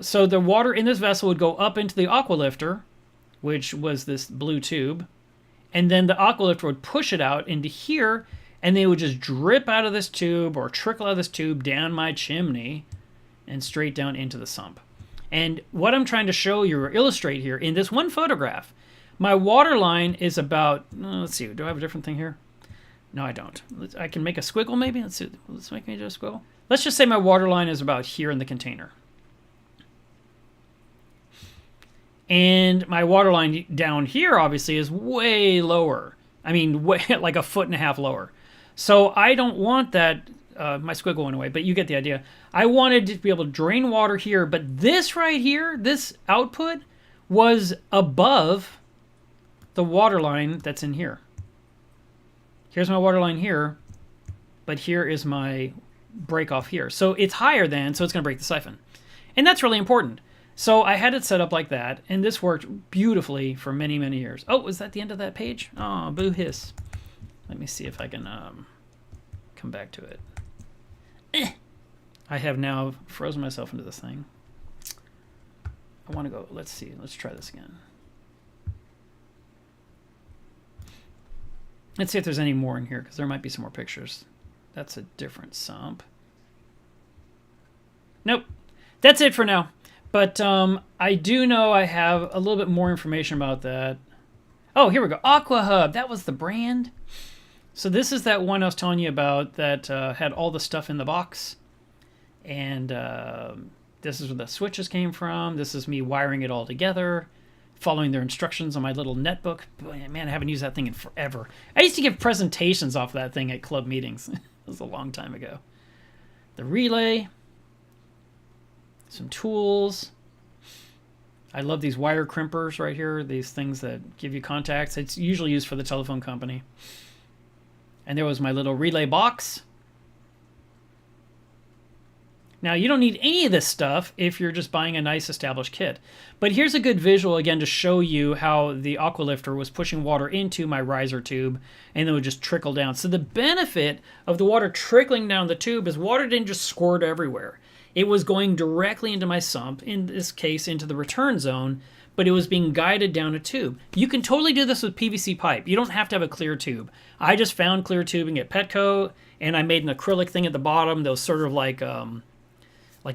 So the water in this vessel would go up into the aqua lifter, which was this blue tube, and then the aqua lifter would push it out into here, and they would just drip out of this tube or trickle out of this tube down my chimney and straight down into the sump. And what I'm trying to show you or illustrate here in this one photograph, my water line is about, let's see, do I have a different thing here? No, I don't. I can make a squiggle maybe. Let's see. Let's make me do a squiggle. Let's just say my water line is about here in the container. And my water line down here obviously is way lower. I mean, way, like 1.5 feet lower. So I don't want that, my squiggle went away, but you get the idea. I wanted to be able to drain water here, but this right here, this output was above the water line that's in here. Here's my water line here, but here is my break off here. So it's higher than, so it's going to break the siphon. And that's really important. So I had it set up like that, and this worked beautifully for many, many years. Oh, was that the end of that page? Oh, boo hiss. Let me see if I can come back to it. I have now frozen myself into this thing. I want to go, let's see, let's try this again. Let's see if there's any more in here, because there might be some more pictures. That's a different sump. Nope. That's it for now. But I do know I have a little bit more information about that. Oh, here we go. Aqua Hub. That was the brand. So this is that one I was telling you about that had all the stuff in the box. And this is where the switches came from. This is me wiring it all together, following their instructions on my little netbook. Boy, man, I haven't used that thing in forever. I used to give presentations off that thing at club meetings. It was a long time ago. The relay. Some tools. I love these wire crimpers right here. These things that give you contacts. It's usually used for the telephone company. And there was my little relay box. Now, you don't need any of this stuff if you're just buying a nice established kit. But here's a good visual, again, to show you how the aqua lifter was pushing water into my riser tube, and then it would just trickle down. So the benefit of the water trickling down the tube is water didn't just squirt everywhere. It was going directly into my sump, in this case, into the return zone, but it was being guided down a tube. You can totally do this with PVC pipe. You don't have to have a clear tube. I just found clear tubing at Petco, and I made an acrylic thing at the bottom that was sort of like a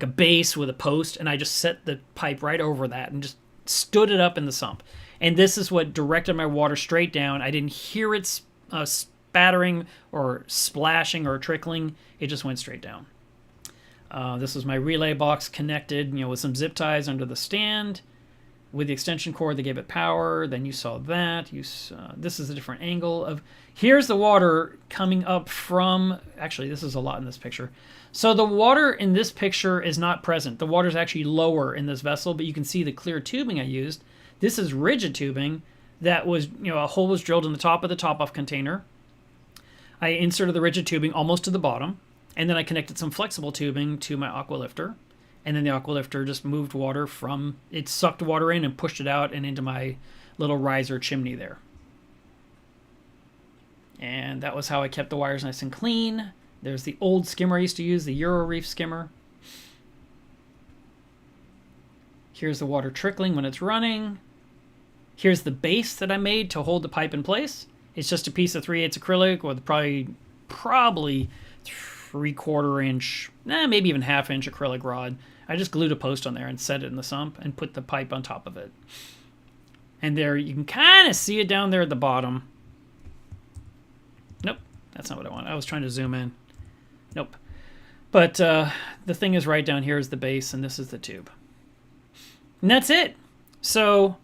base with a post, and I just set the pipe right over that and just stood it up in the sump. And this is what directed my water straight down. I didn't hear it spattering or splashing or trickling. It just went straight down. This was my relay box connected, with some zip ties under the stand with the extension cord that gave it power. Then you saw that. This is a different angle of, here's the water coming up from, actually this is a lot in this picture. So the water in this picture is not present. The water is actually lower in this vessel, but you can see the clear tubing I used. This is rigid tubing that was, a hole was drilled in the top of the top-off container. I inserted the rigid tubing almost to the bottom. And then I connected some flexible tubing to my aqua lifter. And then the aqua lifter just moved water from, it sucked water in and pushed it out and into my little riser chimney there. And that was how I kept the wires nice and clean. There's the old skimmer I used to use, the Euro Reef skimmer. Here's the water trickling when it's running. Here's the base that I made to hold the pipe in place. It's just a piece of 3/8 acrylic with probably 3/4 inch, maybe even 1/2 inch acrylic rod. I just glued a post on there and set it in the sump and put the pipe on top of it. And there you can kind of see it down there at the bottom. That's not what I want. I was trying to zoom in. Nope. But the thing is right down here is the base, and this is the tube. And that's it. So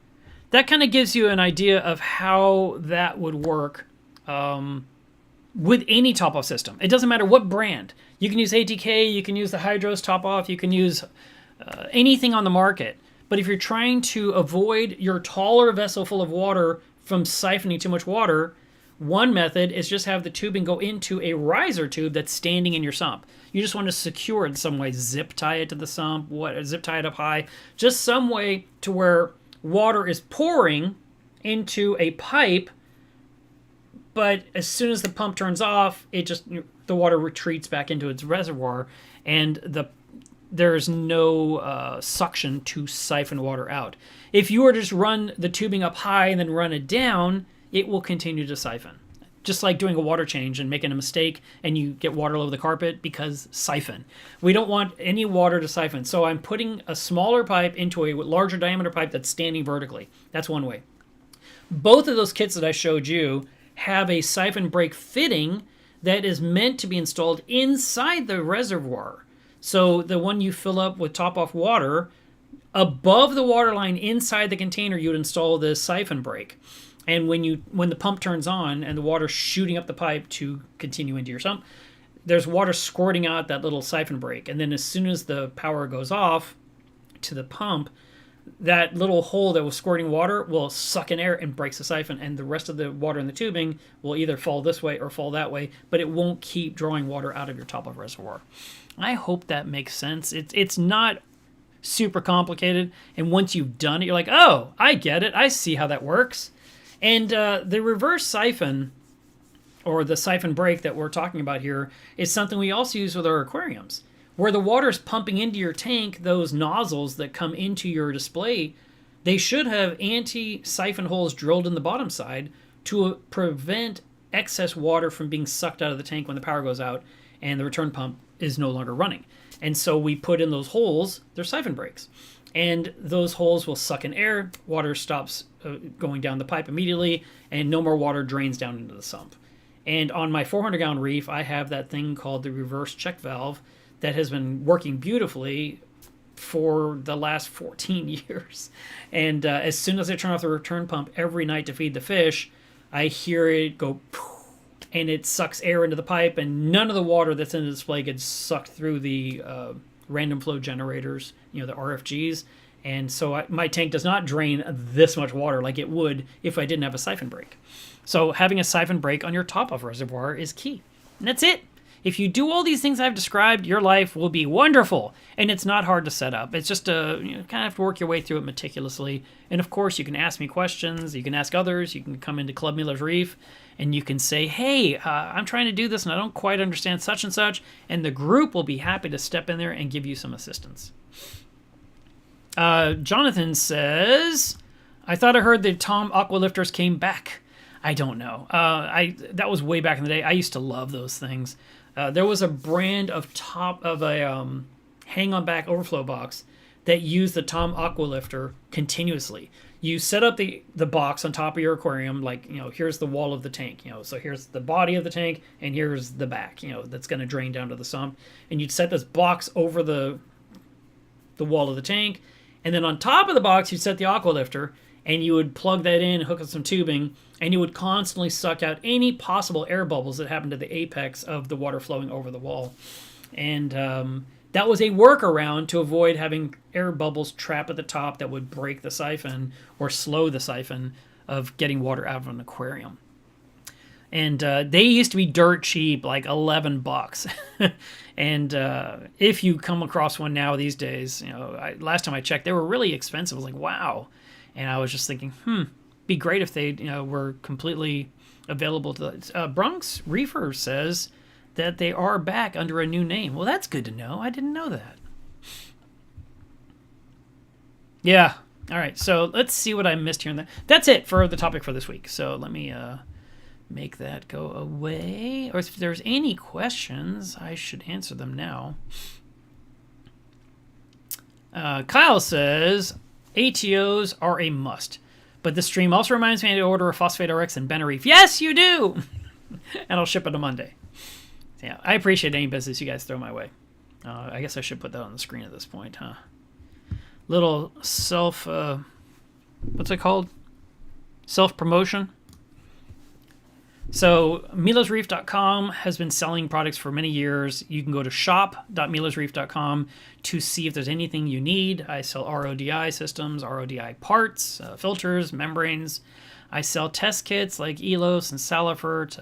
that kind of gives you an idea of how that would work with any top-off system. It doesn't matter what brand. You can use ATK, you can use the Hydros top-off, you can use anything on the market. But if you're trying to avoid your taller vessel full of water from siphoning too much water, one method is just have the tubing go into a riser tube that's standing in your sump. You just want to secure it in some way. Zip tie it to the sump, zip tie it up high. Just some way to where water is pouring into a pipe, but as soon as the pump turns off, the water retreats back into its reservoir, and there's no suction to siphon water out. If you were to just run the tubing up high and then run it down, it will continue to siphon. Just like doing a water change and making a mistake and you get water all over the carpet because siphon. We don't want any water to siphon. So I'm putting a smaller pipe into a larger diameter pipe that's standing vertically. That's one way. Both of those kits that I showed you have a siphon break fitting that is meant to be installed inside the reservoir. So the one you fill up with top-off water, above the water line inside the container, you would install this siphon break. And when the pump turns on and the water's shooting up the pipe to continue into your sump, there's water squirting out that little siphon break. And then as soon as the power goes off to the pump, that little hole that was squirting water will suck in air and breaks the siphon, and the rest of the water in the tubing will either fall this way or fall that way, but it won't keep drawing water out of your top-off reservoir. I hope that makes sense. It's not super complicated, and once you've done it, you're like, oh, I get it. I see how that works. And the reverse siphon, or the siphon break that we're talking about here, is something we also use with our aquariums. Where the water's pumping into your tank, those nozzles that come into your display, they should have anti-siphon holes drilled in the bottom side to prevent excess water from being sucked out of the tank when the power goes out and the return pump is no longer running. And so we put in those holes, they're siphon breaks. And those holes will suck in air, water stops going down the pipe immediately, and no more water drains down into the sump. And on my 400-gallon reef, I have that thing called the reverse check valve that has been working beautifully for the last 14 years. And as soon as I turn off the return pump every night to feed the fish, I hear it go poof, and it sucks air into the pipe, and none of the water that's in the display gets sucked through the random flow generators, the RFGs. And so my tank does not drain this much water like it would if I didn't have a siphon break. So having a siphon break on your top-off reservoir is key. And that's it. If you do all these things I've described, your life will be wonderful. And it's not hard to set up. It's just kind of have to work your way through it meticulously. And of course, you can ask me questions. You can ask others. You can come into Club Miller's Reef and you can say, hey, I'm trying to do this and I don't quite understand such and such. And the group will be happy to step in there and give you some assistance. Jonathan says, I thought I heard the Tom Aqualifters came back. I don't know. That was way back in the day. I used to love those things. There was a brand of a hang-on back overflow box that used the Tom Aqualifter continuously. You set up the box on top of your aquarium, like, here's the wall of the tank, so here's the body of the tank, and here's the back, that's going to drain down to the sump. And you'd set this box over the wall of the tank, and then on top of the box, you'd set the Aqualifter, and you would plug that in, hook up some tubing, and you would constantly suck out any possible air bubbles that happened to the apex of the water flowing over the wall. And that was a workaround to avoid having air bubbles trap at the top that would break the siphon or slow the siphon of getting water out of an aquarium. And they used to be dirt cheap, like $11. And if you come across one now these days, last time I checked, they were really expensive. I was like, wow. And I was just thinking, be great if they were completely available to Bronx Reefer says that they are back under a new name. Well, that's good to know. I didn't know that. Yeah. All right. So let's see what I missed here. That's it for the topic for this week. So let me make that go away. Or if there's any questions, I should answer them now. Kyle says, ATOs are a must. But this stream also reminds me to order a Phosphate RX and Benereef. Yes, you do! and I'll ship it on Monday. Yeah, I appreciate any business you guys throw my way. I guess I should put that on the screen at this point, huh? Little what's it called? Self-promotion. So MilosReef.com has been selling products for many years. You can go to shop.milosreef.com to see if there's anything you need. I sell RODI systems, RODI parts, filters, membranes. I sell test kits like Elos and Salifert.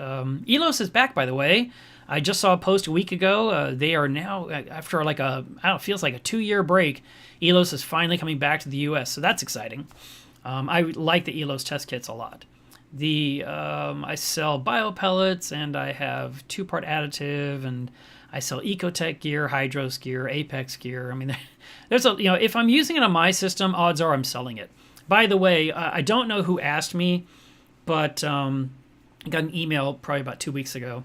Elos is back, by the way. I just saw a post a week ago. They are now, after like feels like a 2-year break, Elos is finally coming back to the U.S., so that's exciting. I like the Elos test kits a lot. I sell biopellets, and I have 2-part additive, and I sell Ecotech gear, Hydros gear, Apex gear. I mean, there's if I'm using it on my system, odds are I'm selling it. By the way, I don't know who asked me, but I got an email probably about 2 weeks ago,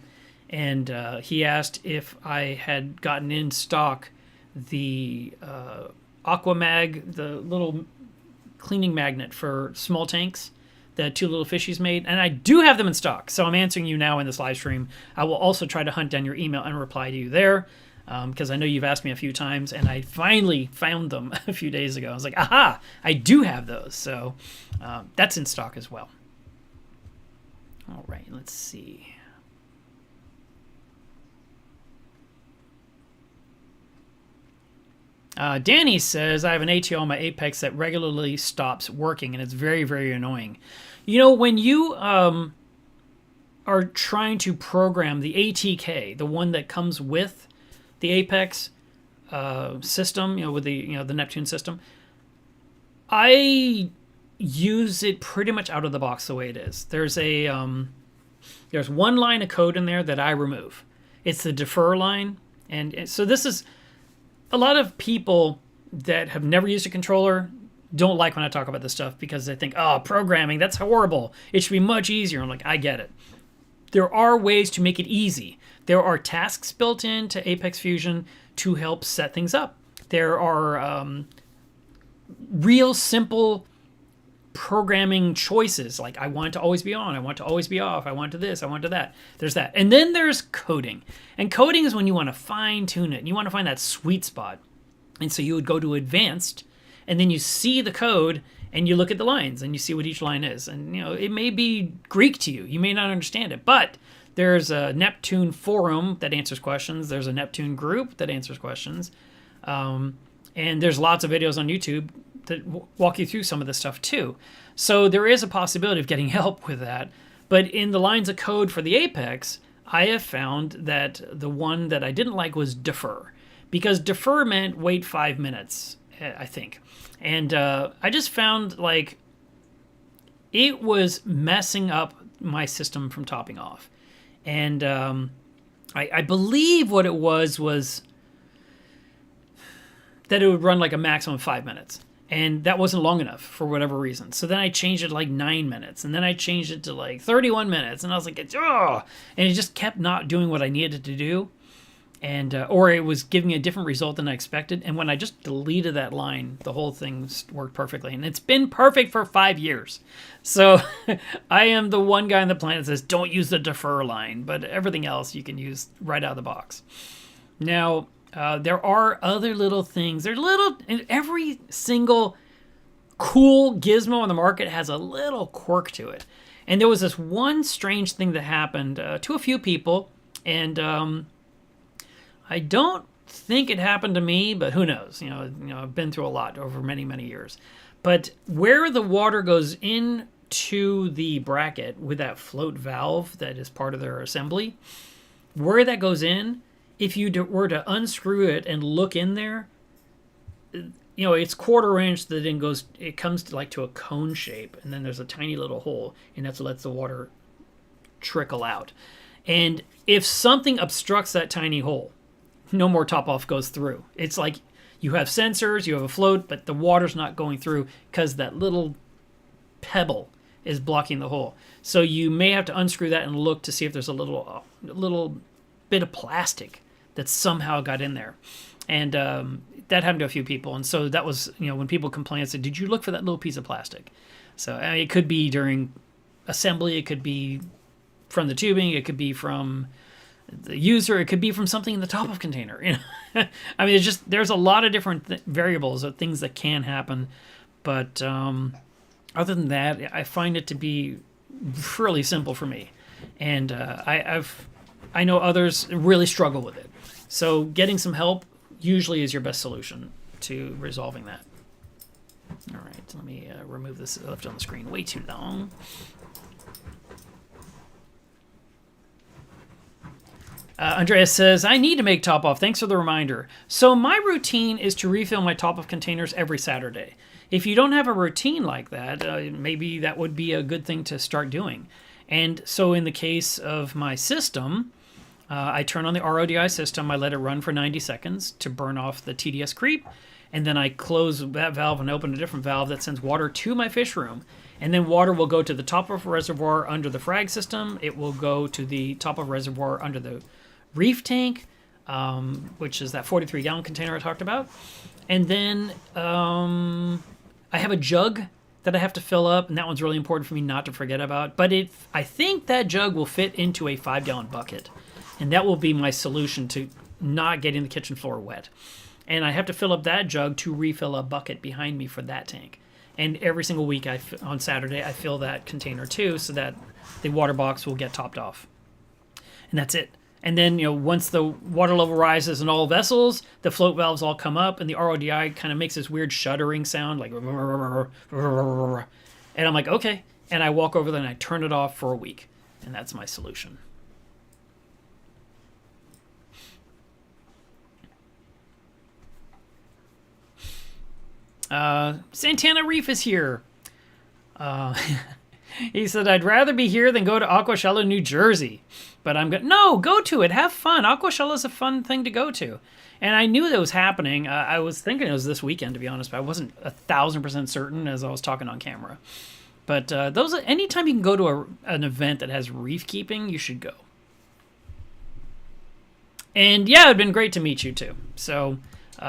and he asked if I had gotten in stock the Aquamag, the little cleaning magnet for small tanks that Two Little Fishies made, and I do have them in stock, so I'm answering you now in this live stream. I will also try to hunt down your email and reply to you there, because I know you've asked me a few times, and I finally found them a few days ago. I was like, aha, I do have those, so that's in stock as well. All right, let's see. Danny says, I have an ATO on my Apex that regularly stops working, and it's very, very annoying. When you are trying to program the ATK, the one that comes with the Apex system, with the Neptune system, I use it pretty much out of the box the way it is. There's one line of code in there that I remove. It's the defer line, and so this is... A lot of people that have never used a controller don't like when I talk about this stuff because they think, oh, programming, that's horrible. It should be much easier. I'm like, I get it. There are ways to make it easy. There are tasks built into Apex Fusion to help set things up. There are real simple programming choices, like I want it to always be on, I want it to always be off, I want to this, I want to that. There's that. And then there's coding. And coding is when you want to fine tune it, and you want to find that sweet spot. And so you would go to advanced, and then you see the code, and you look at the lines, and you see what each line is. And it may be Greek to you. You may not understand it, but there's a Neptune forum that answers questions. There's a Neptune group that answers questions. And there's lots of videos on YouTube that walk you through some of this stuff too. So there is a possibility of getting help with that. But in the lines of code for the Apex, I have found that the one that I didn't like was defer. Because defer meant wait 5 minutes, I think. And I just found like it was messing up my system from topping off. And I believe what it was that it would run like a maximum of 5 minutes. And that wasn't long enough for whatever reason. So then I changed it to like 9 minutes. And then I changed it to like 31 minutes. And I was like, oh! And it just kept not doing what I needed it to do. And or it was giving me a different result than I expected. And when I just deleted that line, the whole thing worked perfectly. And it's been perfect for 5 years. So I am the one guy on the planet that says, don't use the defer line. But everything else you can use right out of the box. Now... there are other little things. Every single cool gizmo on the market has a little quirk to it. And there was this one strange thing that happened to a few people. And I don't think it happened to me, but who knows? I've been through a lot over many, many years. But where the water goes into the bracket with that float valve that is part of their assembly, where that goes in, if you were to unscrew it and look in there, it's 1/4 inch that then it comes to a cone shape, and then there's a tiny little hole, and that's what lets the water trickle out. And if something obstructs that tiny hole, no more top off goes through. It's like you have sensors, you have a float, but the water's not going through because that little pebble is blocking the hole. So you may have to unscrew that and look to see if there's a little bit of plastic that somehow got in there. And that happened to a few people. And so that was, when people complain, I said, did you look for that little piece of plastic? So it could be during assembly. It could be from the tubing, it could be from the user, it could be from something in the top of container. I mean, there's a lot of different variables of things that can happen, but other than that, I find it to be really simple for me, and I know others really struggle with it. So getting some help usually is your best solution to resolving that. All right, let me remove this left on the screen way too long. Andreas says, I need to make top-off. Thanks for the reminder. So my routine is to refill my top-off containers every Saturday. If you don't have a routine like that, maybe that would be a good thing to start doing. And so in the case of my system, I turn on the RODI system. I let it run for 90 seconds to burn off the TDS creep. And then I close that valve and open a different valve that sends water to my fish room. And then water will go to the top of reservoir under the frag system. It will go to the top of reservoir under the reef tank, which is that 43-gallon container I talked about. And then I have a jug that I have to fill up, and that one's really important for me not to forget about. But I think that jug will fit into a 5-gallon bucket, and that will be my solution to not getting the kitchen floor wet. And I have to fill up that jug to refill a bucket behind me for that tank. And every single week on Saturday, I fill that container too, so that the water box will get topped off. And that's it. And then, once the water level rises in all vessels, the float valves all come up, and the RODI kind of makes this weird shuddering sound, like, and I'm like, okay. And I walk over there and I turn it off for a week. And that's my solution. Santana Reef is here. He said, I'd rather be here than go to Aquashella, New Jersey. But no, go to it. Have fun. Aquashella is a fun thing to go to. And I knew that was happening. I was thinking it was this weekend, to be honest, but I wasn't 1,000% certain as I was talking on camera. But anytime you can go to an event that has reef keeping, you should go. And yeah, it'd been great to meet you too. So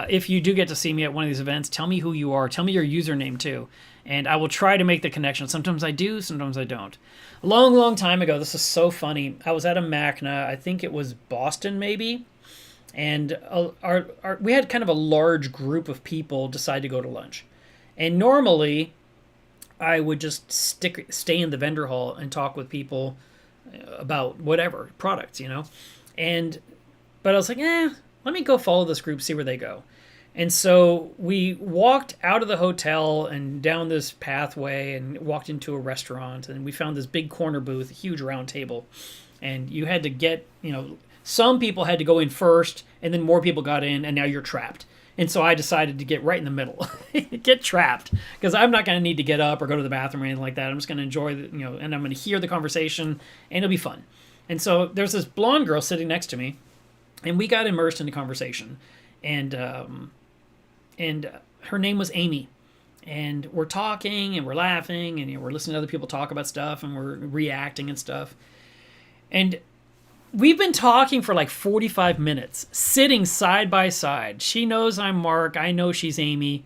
if you do get to see me at one of these events, tell me who you are. Tell me your username too. And I will try to make the connection. Sometimes I do, sometimes I don't. A long, long time ago, this is so funny. I was at a MACNA, I think it was Boston maybe, and we had kind of a large group of people decide to go to lunch. And normally, I would just stay in the vendor hall and talk with people about whatever, products, But I was like, let me go follow this group, see where they go. And so we walked out of the hotel and down this pathway and walked into a restaurant, and we found this big corner booth, a huge round table. And you had to get, some people had to go in first, and then more people got in, and now you're trapped. And so I decided to get right in the middle, get trapped, because I'm not going to need to get up or go to the bathroom or anything like that. I'm just going to enjoy, and I'm going to hear the conversation, and it'll be fun. And so there's this blonde girl sitting next to me, and we got immersed in the conversation. And her name was Amy. And we're talking, and we're laughing, and we're listening to other people talk about stuff, and we're reacting and stuff. And we've been talking for like 45 minutes, sitting side by side. She knows I'm Mark. I know she's Amy.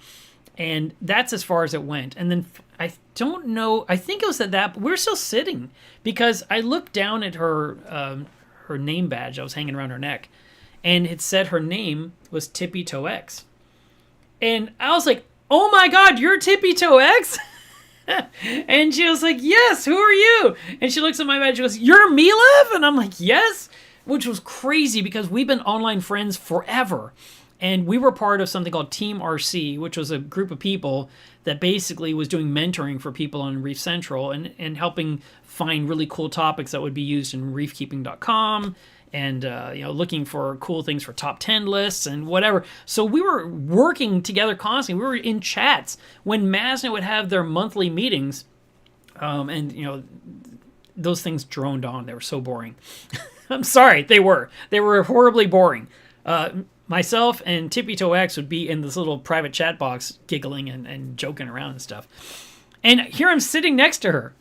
And that's as far as it went. And then I don't know. I think it was but we're still sitting because I looked down at her name badge. I was hanging around her neck. And it said her name was Tippy Toe X. And I was like, oh my God, you're Tippy Toe X? And she was like, yes, who are you? And she looks at my badge and goes, you're Milev? And I'm like, yes. Which was crazy because we've been online friends forever. And we were part of something called Team RC, which was a group of people that basically was doing mentoring for people on Reef Central and helping find really cool topics that would be used in reefkeeping.com and looking for cool things for top 10 lists and whatever. So we were working together constantly. We were in chats when Masnet would have their monthly meetings, those things droned on. They were so boring. I'm sorry, they were horribly boring. Myself and Tippy Toe X would be in this little private chat box giggling and joking around and stuff. And here I'm sitting next to her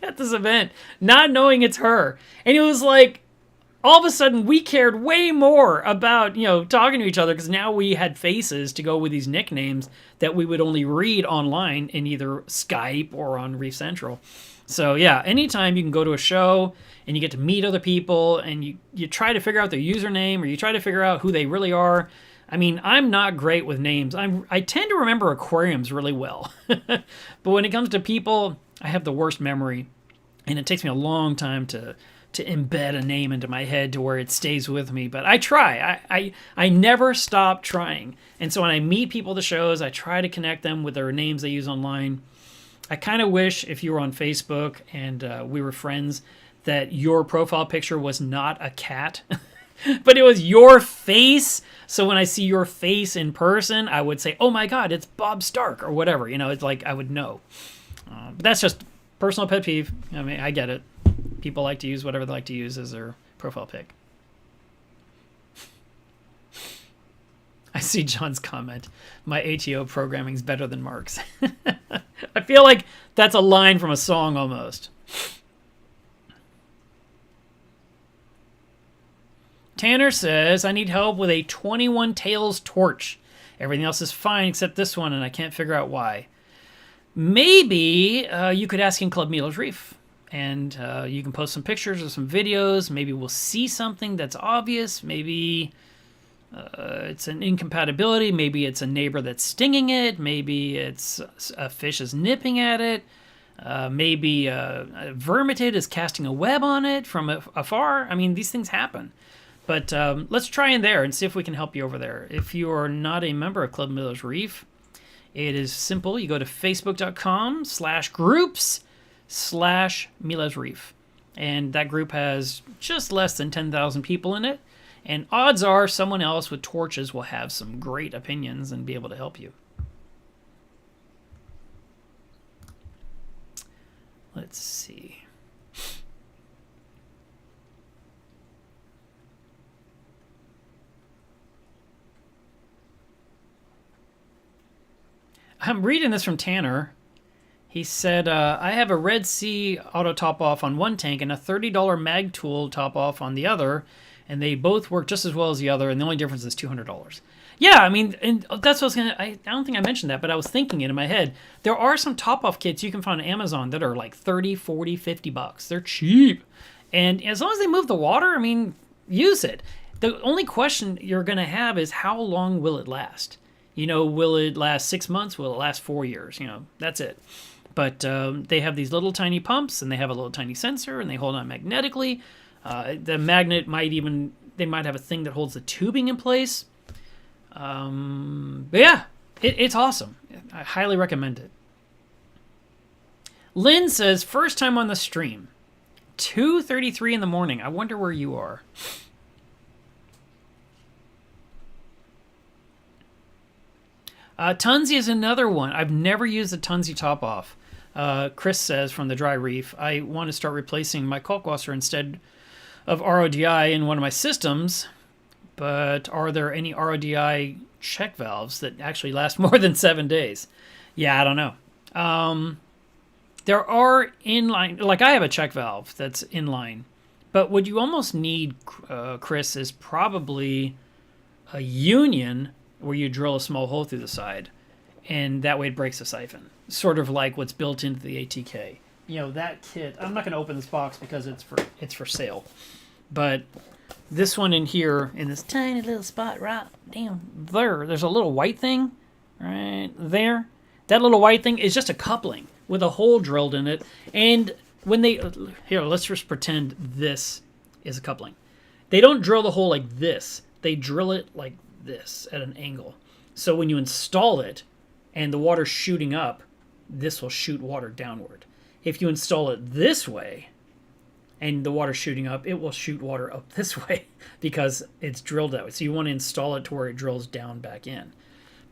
at this event, not knowing it's her. And it was like, all of a sudden, we cared way more about, talking to each other because now we had faces to go with these nicknames that we would only read online in either Skype or on Reef Central. So yeah, anytime you can go to a show and you get to meet other people and you try to figure out their username or you try to figure out who they really are. I mean, I'm not great with names. I tend to remember aquariums really well. But when it comes to people, I have the worst memory. And it takes me a long time to embed a name into my head to where it stays with me. But I try. I never stop trying. And so when I meet people at the shows, I try to connect them with their names they use online. I kind of wish if you were on Facebook and we were friends that your profile picture was not a cat, but it was your face. So when I see your face in person, I would say, oh my God, it's Bob Stark or whatever. You know, it's like I would know. But that's just personal pet peeve. I mean, I get it. People like to use whatever they like to use as their profile pic. I see John's comment. My ATO programming is better than Mark's. I feel like that's a line from a song almost. Tanner says, I need help with a 21 Tails torch. Everything else is fine except this one, and I can't figure out why. Maybe you could ask in Club Milo's Reef. And you can post some pictures or some videos. Maybe we'll see something that's obvious. Maybe it's an incompatibility. Maybe it's a neighbor that's stinging it. Maybe it's a fish is nipping at it. Maybe a vermitid is casting a web on it from afar. I mean, these things happen. But let's try in there and see if we can help you over there. If you are not a member of Club Milo's Reef, it is simple. You go to facebook.com/groups/Milo's Reef. And that group has just less than 10,000 people in it. And odds are someone else with torches will have some great opinions and be able to help you. Let's see. I'm reading this from Tanner. He said, I have a Red Sea auto top-off on one tank and a $30 mag tool top-off on the other, and they both work just as well as the other, and the only difference is $200. Yeah, I mean, and that's what I was going to... I don't think I mentioned that, but I was thinking it in my head. There are some top-off kits you can find on Amazon that are like 30, 40, 50 bucks. They're cheap. And as long as they move the water, I mean, use it. The only question you're going to have is how long will it last? You know, will it last 6 months? Will it last 4 years? You know, that's it. But they have these little tiny pumps, and they have a little tiny sensor, and they hold on magnetically. The magnet might even... They might have a thing that holds the tubing in place. But yeah, it's awesome. I highly recommend it. Lynn says, first time on the stream. 2:33 in the morning. I wonder where you are. Tunzi is another one. I've never used the Tunzi top-off. Chris says from the dry reef, I want to start replacing my kalkwasser instead of RODI in one of my systems, but are there any RODI check valves that actually last more than 7 days? Yeah, I don't know. There are inline, like I have a check valve that's inline, but what you almost need, Chris, is probably a union where you drill a small hole through the side, and that way it breaks the siphon. Sort of like what's built into the ATK. You know, that kit, I'm not going to open this box because it's for sale. But this one in here, in this tiny little spot right down there's a little white thing right there. That little white thing is just a coupling with a hole drilled in it. And when they, here, let's just pretend this is a coupling. They don't drill the hole like this. They drill it like this at an angle. So when you install it and the water's shooting up, this will shoot water downward. If you install it this way and the water's shooting up, it will shoot water up this way because it's drilled that way. So you want to install it to where it drills down back in.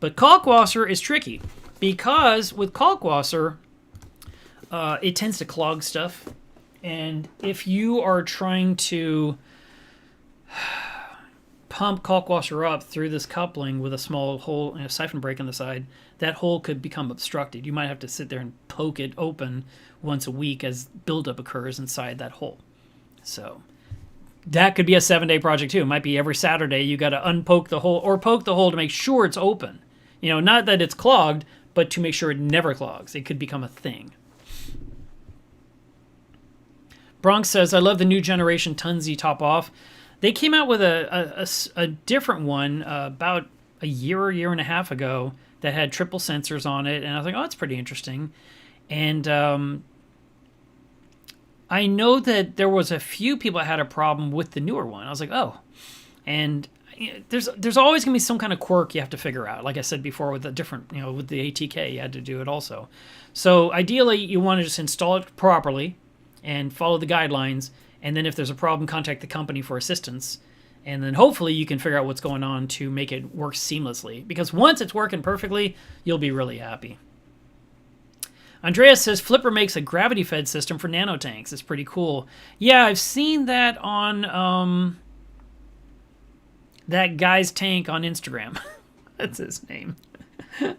But kalkwasser is tricky because with kalkwasser, it tends to clog stuff. And if you are trying to pump kalkwasser up through this coupling with a small hole and a siphon break on the side, that hole could become obstructed. You might have to sit there and poke it open once a week as buildup occurs inside that hole. So that could be a 7-day project too. It might be every Saturday you got to unpoke the hole or poke the hole to make sure it's open. You know, not that it's clogged, but to make sure it never clogs. It could become a thing. Bronx says, I love the new generation Tunzi top off. They came out with a different one about a year and a half ago that had triple sensors on it. And I was like, oh, that's pretty interesting. And I know that there was a few people that had a problem with the newer one. I was like, oh. And there's always going to be some kind of quirk you have to figure out. Like I said before, with the different, with the ATK, you had to do it also. So ideally, you want to just install it properly and follow the guidelines. And then if there's a problem, contact the company for assistance. And then hopefully you can figure out what's going on to make it work seamlessly. Because once it's working perfectly, you'll be really happy. Andreas says, Flipper makes a gravity-fed system for nanotanks. It's pretty cool. Yeah, I've seen that on that guy's tank on Instagram. That's his name.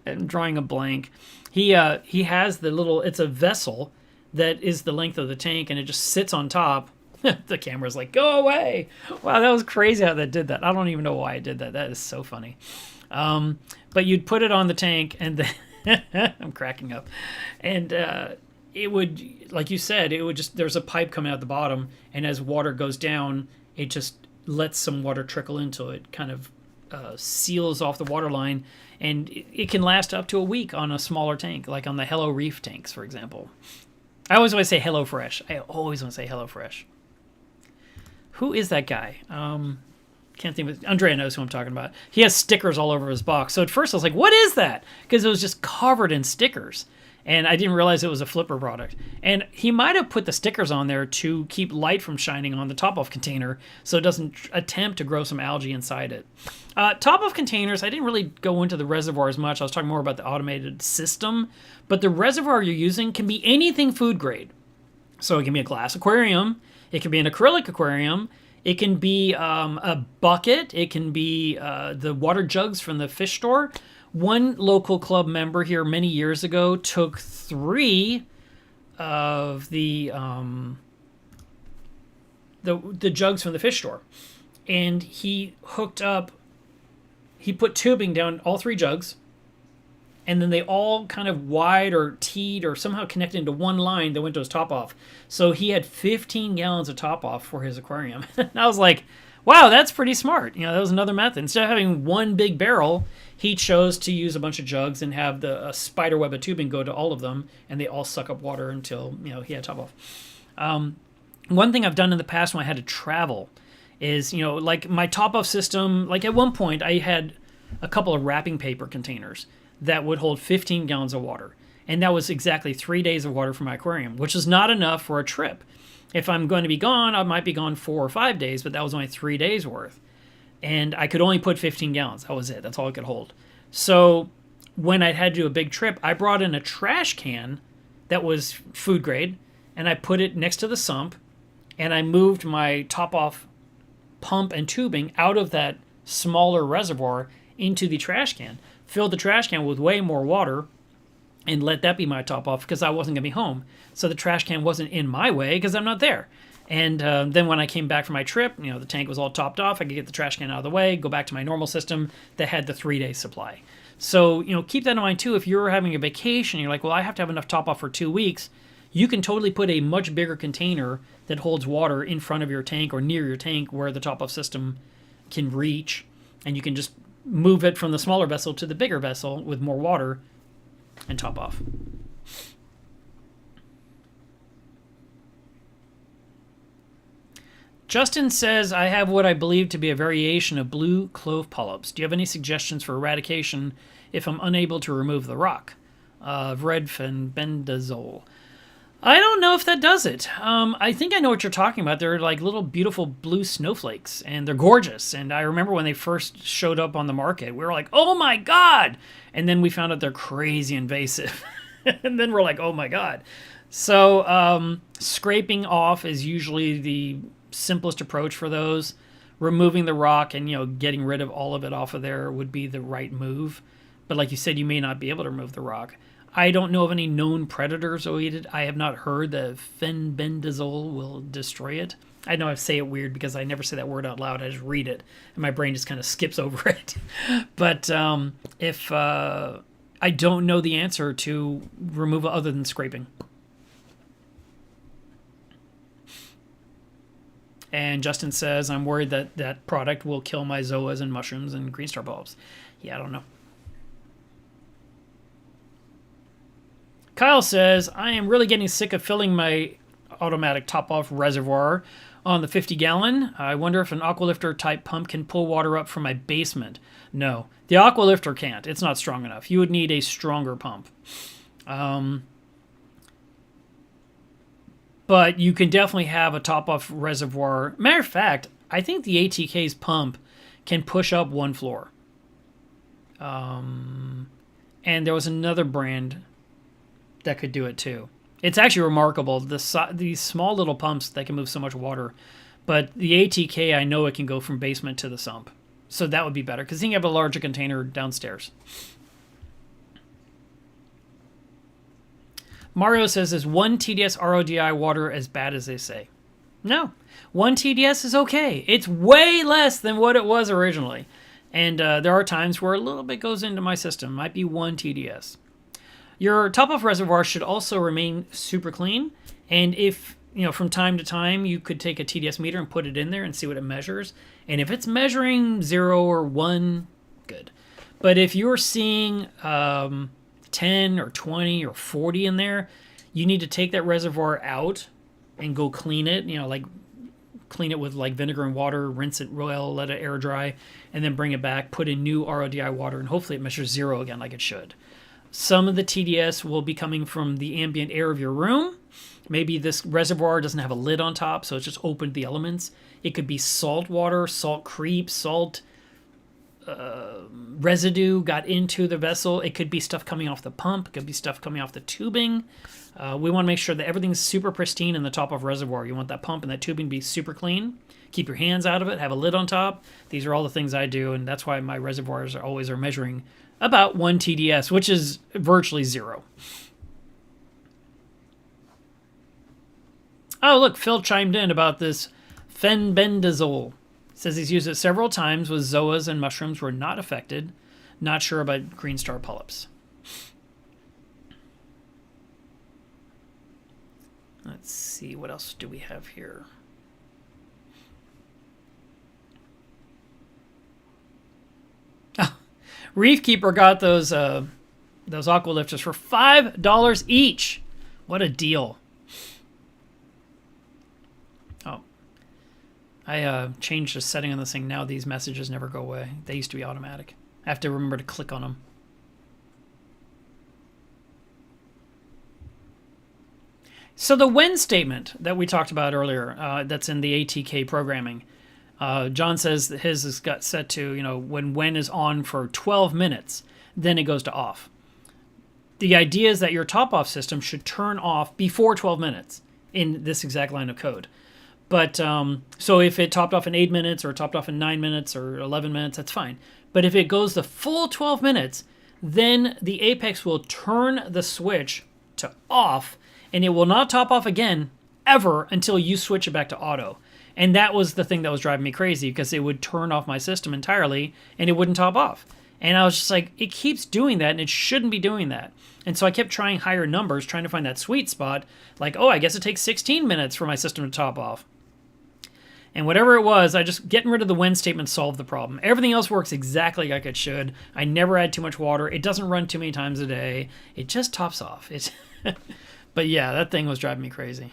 I'm drawing a blank. He has the little, it's a vessel that is the length of the tank, and it just sits on top. The camera's like, go away. Wow, that was crazy how that did that. I don't even know why it did that. That is so funny. But you'd put it on the tank, and then I'm cracking up. And it would, like you said, it would just, there's a pipe coming out the bottom, and as water goes down, it just lets some water trickle into it, kind of seals off the water line, and it can last up to a week on a smaller tank, like on the Hello Reef tanks, for example. I always want to say Hello Fresh. I always want to say Hello Fresh. Who is that guy? Can't think of it. Andrea knows who I'm talking about. He has stickers all over his box. So at first I was like, what is that? Because it was just covered in stickers. And I didn't realize it was a Flipper product. And he might have put the stickers on there to keep light from shining on the top-off container so it doesn't attempt to grow some algae inside it. Top-off containers, I didn't really go into the reservoir as much. I was talking more about the automated system. But the reservoir you're using can be anything food grade. So it can be a glass aquarium. It can be an acrylic aquarium. It can be a bucket. It can be the water jugs from the fish store. One local club member here many years ago took 3 of the jugs from the fish store, and he hooked up. He put tubing down all 3 jugs, and then they all kind of wide or teed or somehow connected into one line that went to his top off. So he had 15 gallons of top off for his aquarium. And I was like, wow, that's pretty smart. That was another method. Instead of having one big barrel, he chose to use a bunch of jugs and have the spider web of tubing go to all of them, and they all suck up water until he had top off. One thing I've done in the past when I had to travel is, like my top off system, like at one point I had a couple of wrapping paper containers that would hold 15 gallons of water. And that was exactly 3 days of water for my aquarium, which is not enough for a trip. If I'm going to be gone, I might be gone 4 or 5 days, but that was only 3 days worth. And I could only put 15 gallons. That was it. That's all I could hold. So when I had to do a big trip, I brought in a trash can that was food grade, and I put it next to the sump, and I moved my top-off pump and tubing out of that smaller reservoir into the trash can, filled the trash can with way more water, and let that be my top-off because I wasn't going to be home. So the trash can wasn't in my way because I'm not there. And then when I came back from my trip, the tank was all topped off. I could get the trash can out of the way, go back to my normal system that had the 3-day supply. So, keep that in mind too. If you're having a vacation, you're like, well, I have to have enough top off for 2 weeks. You can totally put a much bigger container that holds water in front of your tank or near your tank where the top off system can reach. And you can just move it from the smaller vessel to the bigger vessel with more water and top off. Justin says, I have what I believe to be a variation of blue clove polyps. Do you have any suggestions for eradication if I'm unable to remove the rock? Red fenbendazole. I don't know if that does it. I think I know what you're talking about. They're like little beautiful blue snowflakes, and they're gorgeous. And I remember when they first showed up on the market, we were like, oh my God! And then we found out they're crazy invasive. And then we're like, oh my God. So scraping off is usually the simplest approach for those. Removing the rock and getting rid of all of it off of there would be the right move. But like you said, you may not be able to remove the rock. I don't know of any known predators who eat it. I have not heard that fenbendazole will destroy it. I know I say it weird because I never say that word out loud. I just read it, and my brain just kind of skips over it. But if I don't know the answer to removal other than scraping. And Justin says, I'm worried that that product will kill my zoas and mushrooms and green star bulbs. Yeah, I don't know. Kyle says, I am really getting sick of filling my automatic top-off reservoir on the 50-gallon. I wonder if an aqualifter type pump can pull water up from my basement. No, the aqualifter can't. It's not strong enough. You would need a stronger pump. But you can definitely have a top-off reservoir. Matter of fact, I think the ATK's pump can push up one floor. And there was another brand that could do it too. It's actually remarkable, these small little pumps that can move so much water. But the ATK, I know it can go from basement to the sump. So that would be better, because you can have a larger container downstairs. Mario says, is 1 TDS RODI water as bad as they say? No. 1 TDS is okay. It's way less than what it was originally. And there are times where a little bit goes into my system. Might be 1 TDS. Your top-off reservoir should also remain super clean. And if, from time to time, you could take a TDS meter and put it in there and see what it measures. And if it's measuring 0 or 1, good. But if you're seeing 10 or 20 or 40 in there, you need to take that reservoir out and go clean it, clean it with like vinegar and water, rinse it well, let it air dry, and then bring it back, put in new RODI water, and hopefully it measures 0 again like it should. Some of the TDS will be coming from the ambient air of your room. Maybe this reservoir doesn't have a lid on top, so it's just open to the elements. It could be salt water, salt creep, salt residue got into the vessel. It could be stuff coming off the pump. It could be stuff coming off the tubing. We want to make sure that everything's super pristine in the top of reservoir. You want that pump and that tubing to be super clean. Keep your hands out of it. Have a lid on top. These are all the things I do, and that's why my reservoirs are measuring about 1 TDS, which is virtually 0. Oh, look, Phil chimed in about this fenbendazole. Says he's used it several times with zoas and mushrooms were not affected. Not sure about green star polyps. Let's see, what else do we have here? Reef Keeper got those aqua lifters for $5 each. What a deal. Oh. I changed the setting on this thing. Now these messages never go away. They used to be automatic. I have to remember to click on them. So the when statement that we talked about earlier, that's in the ATK programming, John says that his has got set to, when is on for 12 minutes, then it goes to off. The idea is that your top-off system should turn off before 12 minutes in this exact line of code. But so if it topped off in 8 minutes or topped off in 9 minutes or 11 minutes, that's fine. But if it goes the full 12 minutes, then the Apex will turn the switch to off, and it will not top off again ever until you switch it back to auto. And that was the thing that was driving me crazy, because it would turn off my system entirely and it wouldn't top off. And I was just like, it keeps doing that and it shouldn't be doing that. And so I kept trying higher numbers, trying to find that sweet spot. Like, I guess it takes 16 minutes for my system to top off. And whatever it was, I just getting rid of the when statement solved the problem. Everything else works exactly like it should. I never add too much water. It doesn't run too many times a day. It just tops off. But yeah, that thing was driving me crazy.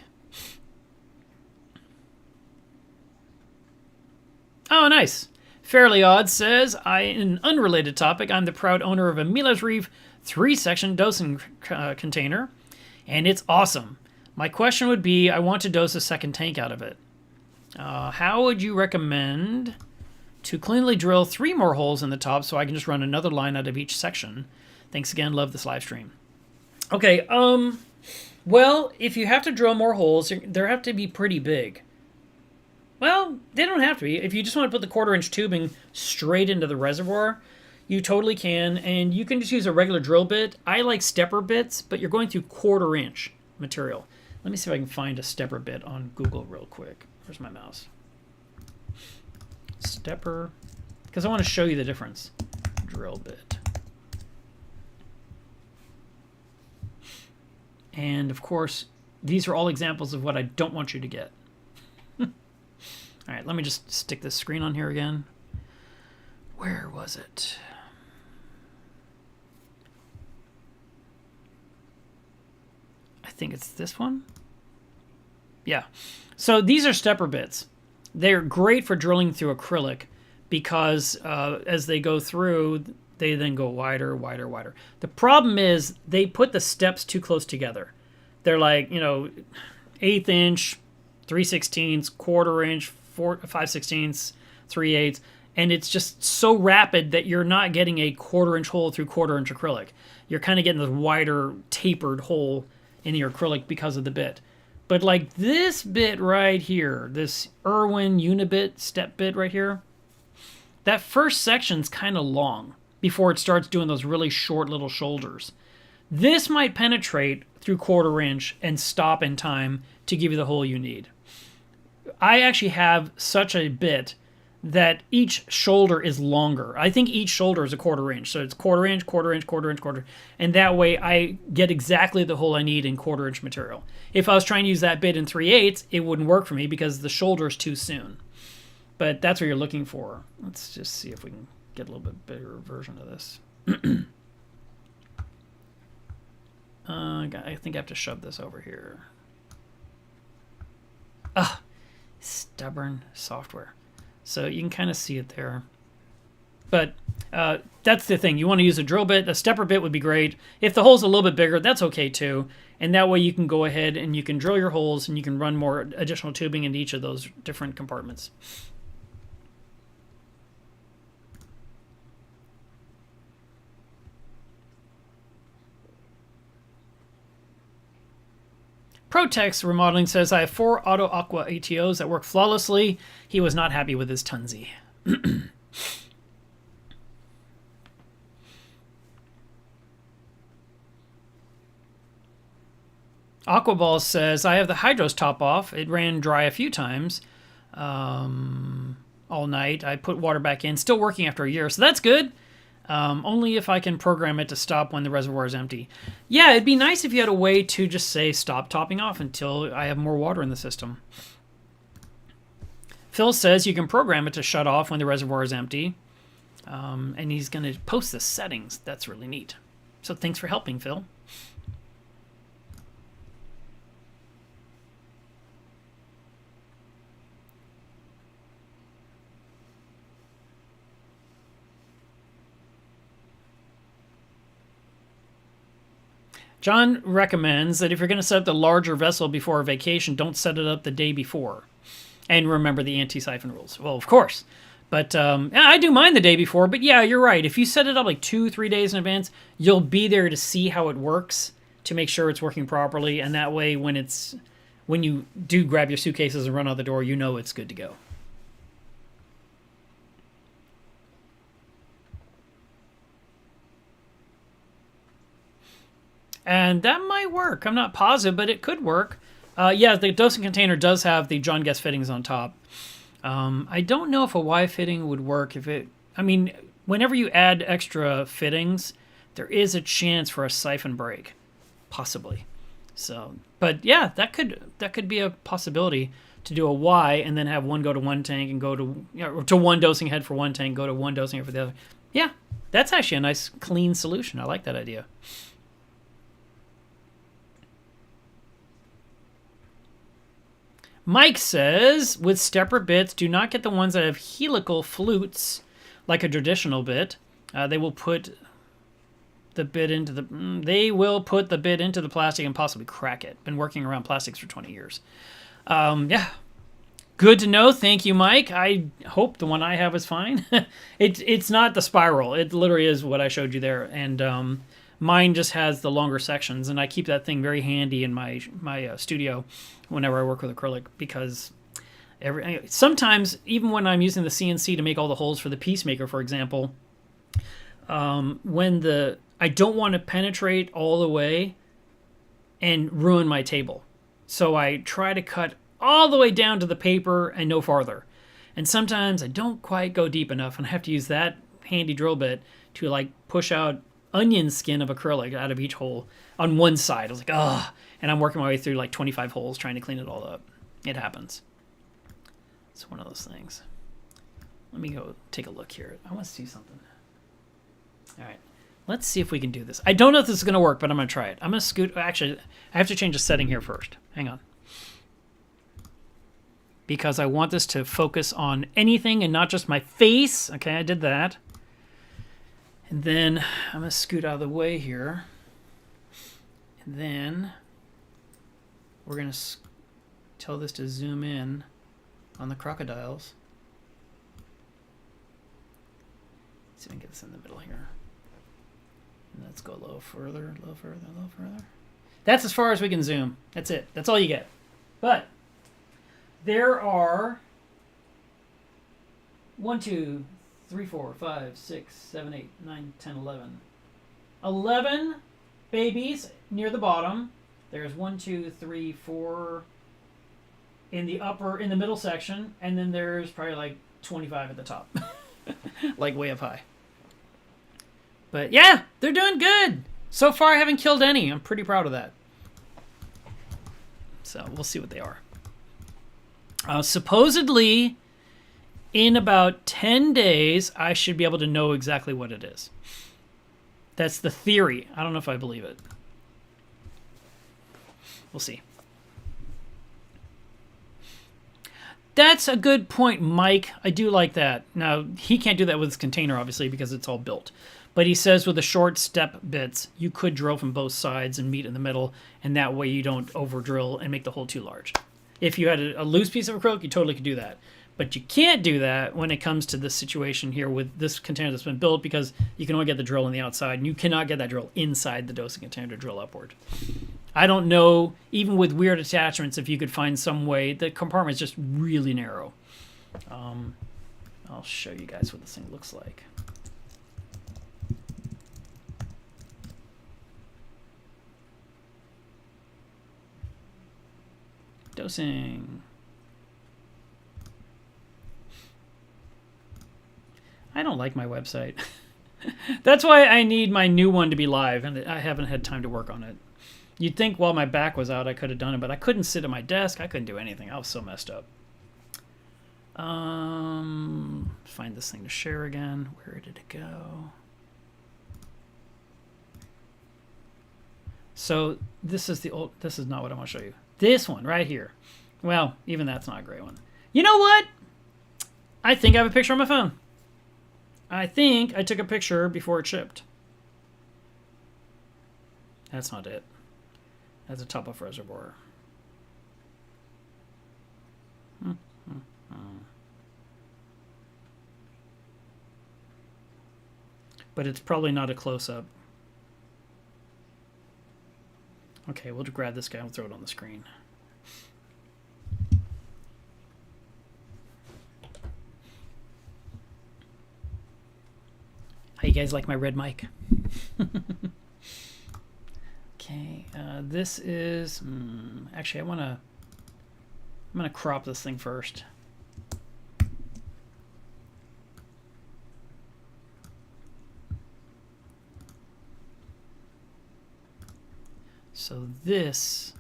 Oh, nice. Fairly Odd says, in an unrelated topic, I'm the proud owner of a Mila's Reef 3-section dosing container, and it's awesome. My question would be, I want to dose a second tank out of it. How would you recommend to cleanly drill 3 more holes in the top so I can just run another line out of each section? Thanks again. Love this live stream. Okay, well, if you have to drill more holes, they have to be pretty big. Well, they don't have to be. If you just want to put the 1/4-inch tubing straight into the reservoir, you totally can, and you can just use a regular drill bit. I like stepper bits, but you're going through 1/4-inch material. Let me see if I can find a stepper bit on Google real quick. Where's my mouse? Stepper, because I want to show you the difference. Drill bit. And of course, these are all examples of what I don't want you to get. All right, let me just stick this screen on here again. Where was it? I think it's this one. Yeah. So these are stepper bits. They're great for drilling through acrylic because as they go through, they then go wider, wider, wider. The problem is they put the steps too close together. They're like, 1/8 inch, 3/16, 1/4 inch, 5/16, 3/8, and it's just so rapid that you're not getting a 1/4 inch hole through 1/4 inch acrylic. You're kind of getting this wider, tapered hole in your acrylic because of the bit. But like this bit right here, this Irwin Unibit step bit right here, that first section's kind of long before it starts doing those really short little shoulders. This might penetrate through 1/4 inch and stop in time to give you the hole you need. I actually have such a bit that each shoulder is longer. I think each shoulder is a 1/4 inch. So it's 1/4 inch, 1/4 inch, 1/4 inch, 1/4. And that way I get exactly the hole I need in 1/4 inch material. If I was trying to use that bit in 3/8, it wouldn't work for me because the shoulder is too soon. But that's what you're looking for. Let's just see if we can get a little bit bigger version of this. I think I have to shove this over here. Stubborn software. So you can kind of see it there. But that's the thing. You want to use a drill bit. A stepper bit would be great. If the hole's a little bit bigger, that's okay too. And that way you can go ahead and you can drill your holes and you can run more additional tubing into each of those different compartments. Protex Remodeling says, I have 4 Auto Aqua ATOs that work flawlessly. He was not happy with his Tunzi. Aquaball says, I have the Hydros top off. It ran dry a few times all night. I put water back in. Still working after a year, so that's good. Only if I can program it to stop when the reservoir is empty. Yeah, it'd be nice if you had a way to just say stop topping off until I have more water in the system. Phil says you can program it to shut off when the reservoir is empty. And he's going to post the settings. That's really neat. So thanks for helping, Phil. John recommends that if you're going to set up the larger vessel before a vacation, don't set it up the day before. And remember the anti-siphon rules. Well, of course. But I do mine the day before. But yeah, you're right. If you set it up like 2-3 days in advance, you'll be there to see how it works to make sure it's working properly. And that way, when you do grab your suitcases and run out the door, you know it's good to go. And that might work. I'm not positive, but it could work. Yeah, the dosing container does have the John Guest fittings on top. I don't know if a Y fitting would work if it... I mean, whenever you add extra fittings, there is a chance for a siphon break. Possibly. So, but yeah, that could be a possibility to do a Y and then have one go to one tank and go to one dosing head for one tank, go to one dosing head for the other. Yeah, that's actually a nice, clean solution. I like that idea. Mike says, with stepper bits, do not get the ones that have helical flutes like a traditional bit. They will put the bit into the plastic and possibly crack it. Been working around plastics for 20 years. Yeah, good to know. Thank you, Mike. I hope the one I have is fine. It's not the spiral. It literally is what I showed you there, and mine just has the longer sections, and I keep that thing very handy in my studio whenever I work with acrylic, because sometimes, even when I'm using the CNC to make all the holes for the Peacemaker, for example, I don't want to penetrate all the way and ruin my table. So I try to cut all the way down to the paper and no farther. And sometimes I don't quite go deep enough, and I have to use that handy drill bit to like push out onion skin of acrylic out of each hole on one side. I was like, and I'm working my way through like 25 holes trying to clean it all up. It happens. It's one of those things. Let me go take a look here. I want to see something. All right. Let's see if we can do this. I don't know if this is going to work, but I'm going to try it. I'm going to scoot. Actually, I have to change a setting here first. Hang on. Because I want this to focus on anything and not just my face. Okay, I did that. And then I'm going to scoot out of the way here. And then we're going to tell this to zoom in on the crocodiles. Let's see if we can get this in the middle here. And let's go a little further, a little further, a little further. That's as far as we can zoom. That's it. That's all you get. But there are 1, 2, 3, 4, 5, 6, 7, 8, 9, 10, 11. 11 babies near the bottom. There's 1, 2, 3, 4 in the middle section, and then there's probably like 25 at the top. Like way up high. But yeah, they're doing good. So far I haven't killed any. I'm pretty proud of that. So we'll see what they are. Supposedly, in about 10 days, I should be able to know exactly what it is. That's the theory. I don't know if I believe it. We'll see. That's a good point, Mike. I do like that. Now, he can't do that with his container, obviously, because it's all built. But he says with the short step bits, you could drill from both sides and meet in the middle, and that way you don't over drill and make the hole too large. If you had a loose piece of acrylic, you totally could do that. But you can't do that when it comes to this situation here with this container that's been built, because you can only get the drill on the outside, and you cannot get that drill inside the dosing container to drill upward. I don't know, even with weird attachments, if you could find some way. The compartment's just really narrow. I'll show you guys what this thing looks like. Dosing. I don't like my website. That's why I need my new one to be live, and I haven't had time to work on it. You'd think while my back was out I could have done it, but I couldn't sit at my desk. I couldn't do anything. I was so messed up. Find this thing to share again. Where did it go? So this is this is not what I want to show you. This one right here. Well, even that's not a great one. You know what? I think I have a picture on my phone. I think I took a picture before it shipped. That's not it. That's a top-off reservoir. But it's probably not a close-up. Okay, we'll just grab this guy and throw it on the screen. How you guys like my red mic? Okay, this is actually I'm gonna crop this thing first. So this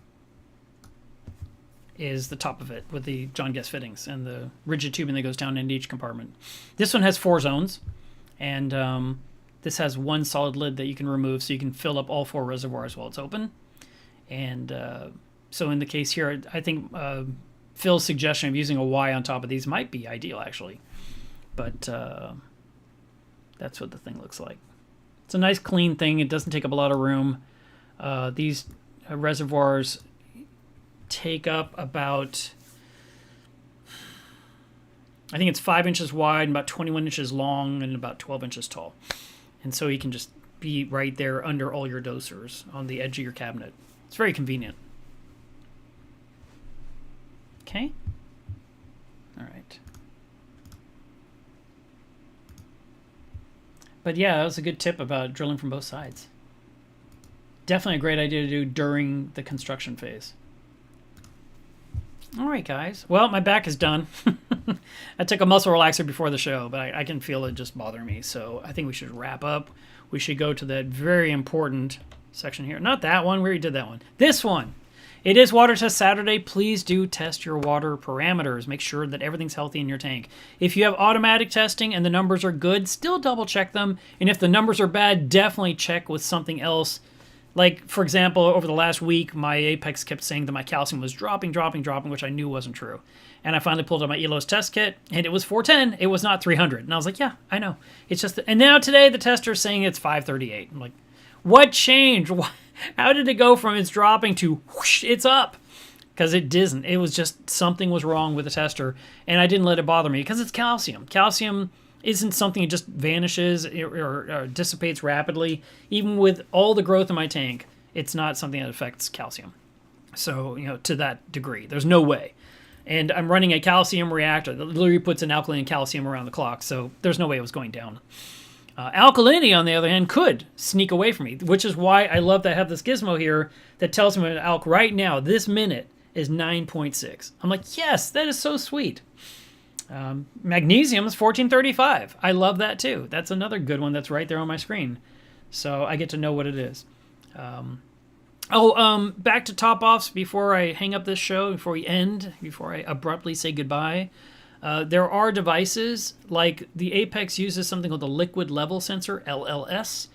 is the top of it with the John Guest fittings and the rigid tubing that goes down into each compartment. This one has 4 zones, and this has one solid lid that you can remove, so you can fill up all 4 reservoirs while it's open. And so in the case here, I think Phil's suggestion of using a Y on top of these might be ideal, actually. But that's what the thing looks like. It's a nice clean thing. It doesn't take up a lot of room. These reservoirs take up about, I think it's 5 inches wide and about 21 inches long and about 12 inches tall. And so you can just be right there under all your dosers on the edge of your cabinet. It's very convenient. Okay. All right. But yeah, that was a good tip about drilling from both sides. Definitely a great idea to do during the construction phase. All right, guys. Well, my back is done. I took a muscle relaxer before the show, but I can feel it just bothering me. So I think we should wrap up. We should go to that very important section here. Not that one. We already did that one. This one. It is water test Saturday. Please do test your water parameters. Make sure that everything's healthy in your tank. If you have automatic testing and the numbers are good, still double check them. And if the numbers are bad, definitely check with something else. Like, for example, over the last week, my Apex kept saying that my calcium was dropping, which I knew wasn't true. And I finally pulled out my ELOS test kit, and it was 410. It was not 300. And I was like, yeah, I know. It's just... And now today, the tester's saying it's 538. I'm like, what changed? How did it go from it's dropping to whoosh, it's up? Because it didn't. It was just something was wrong with the tester, and I didn't let it bother me because it's calcium. Calcium isn't something that just vanishes or dissipates rapidly. Even with all the growth in my tank, it's not something that affects calcium. So, to that degree, there's no way. And I'm running a calcium reactor that literally puts an alkaline calcium around the clock, so there's no way it was going down. Alkalinity, on the other hand, could sneak away from me, which is why I love to have this gizmo here that tells me an alk right now, this minute, is 9.6. I'm like, yes, that is so sweet. Magnesium is 1435. I love that too. That's another good one that's right there on my screen. So I get to know what it is. Back to top-offs before I hang up this show, before I abruptly say goodbye. There are devices, like the Apex uses something called the liquid level sensor, LLS.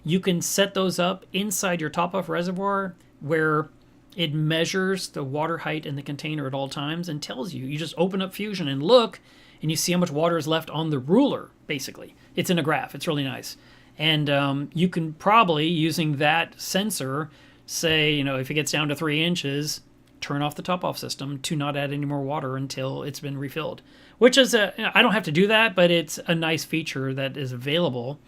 You can set those up inside your top-off reservoir where it measures the water height in the container at all times and tells you. You just open up Fusion and look, and you see how much water is left on the ruler, basically. It's in a graph. It's really nice. And you can probably, using that sensor, say, if it gets down to 3 inches, turn off the top-off system to not add any more water until it's been refilled. Which is, I don't have to do that, but it's a nice feature that is available.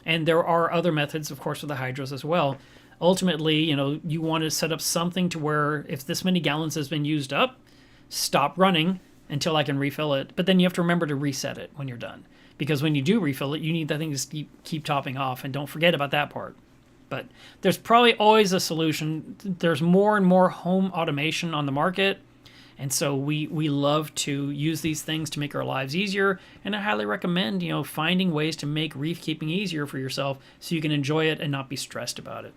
And there are other methods, of course, with the hydros as well. Ultimately, you want to set up something to where if this many gallons has been used up, stop running until I can refill it. But then you have to remember to reset it when you're done. Because when you do refill it, you need that thing to keep topping off. And don't forget about that part. But there's probably always a solution. There's more and more home automation on the market. And so we love to use these things to make our lives easier. And I highly recommend, finding ways to make reef keeping easier for yourself so you can enjoy it and not be stressed about it.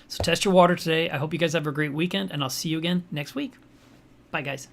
So test your water today. I hope you guys have a great weekend, and I'll see you again next week. Bye, guys.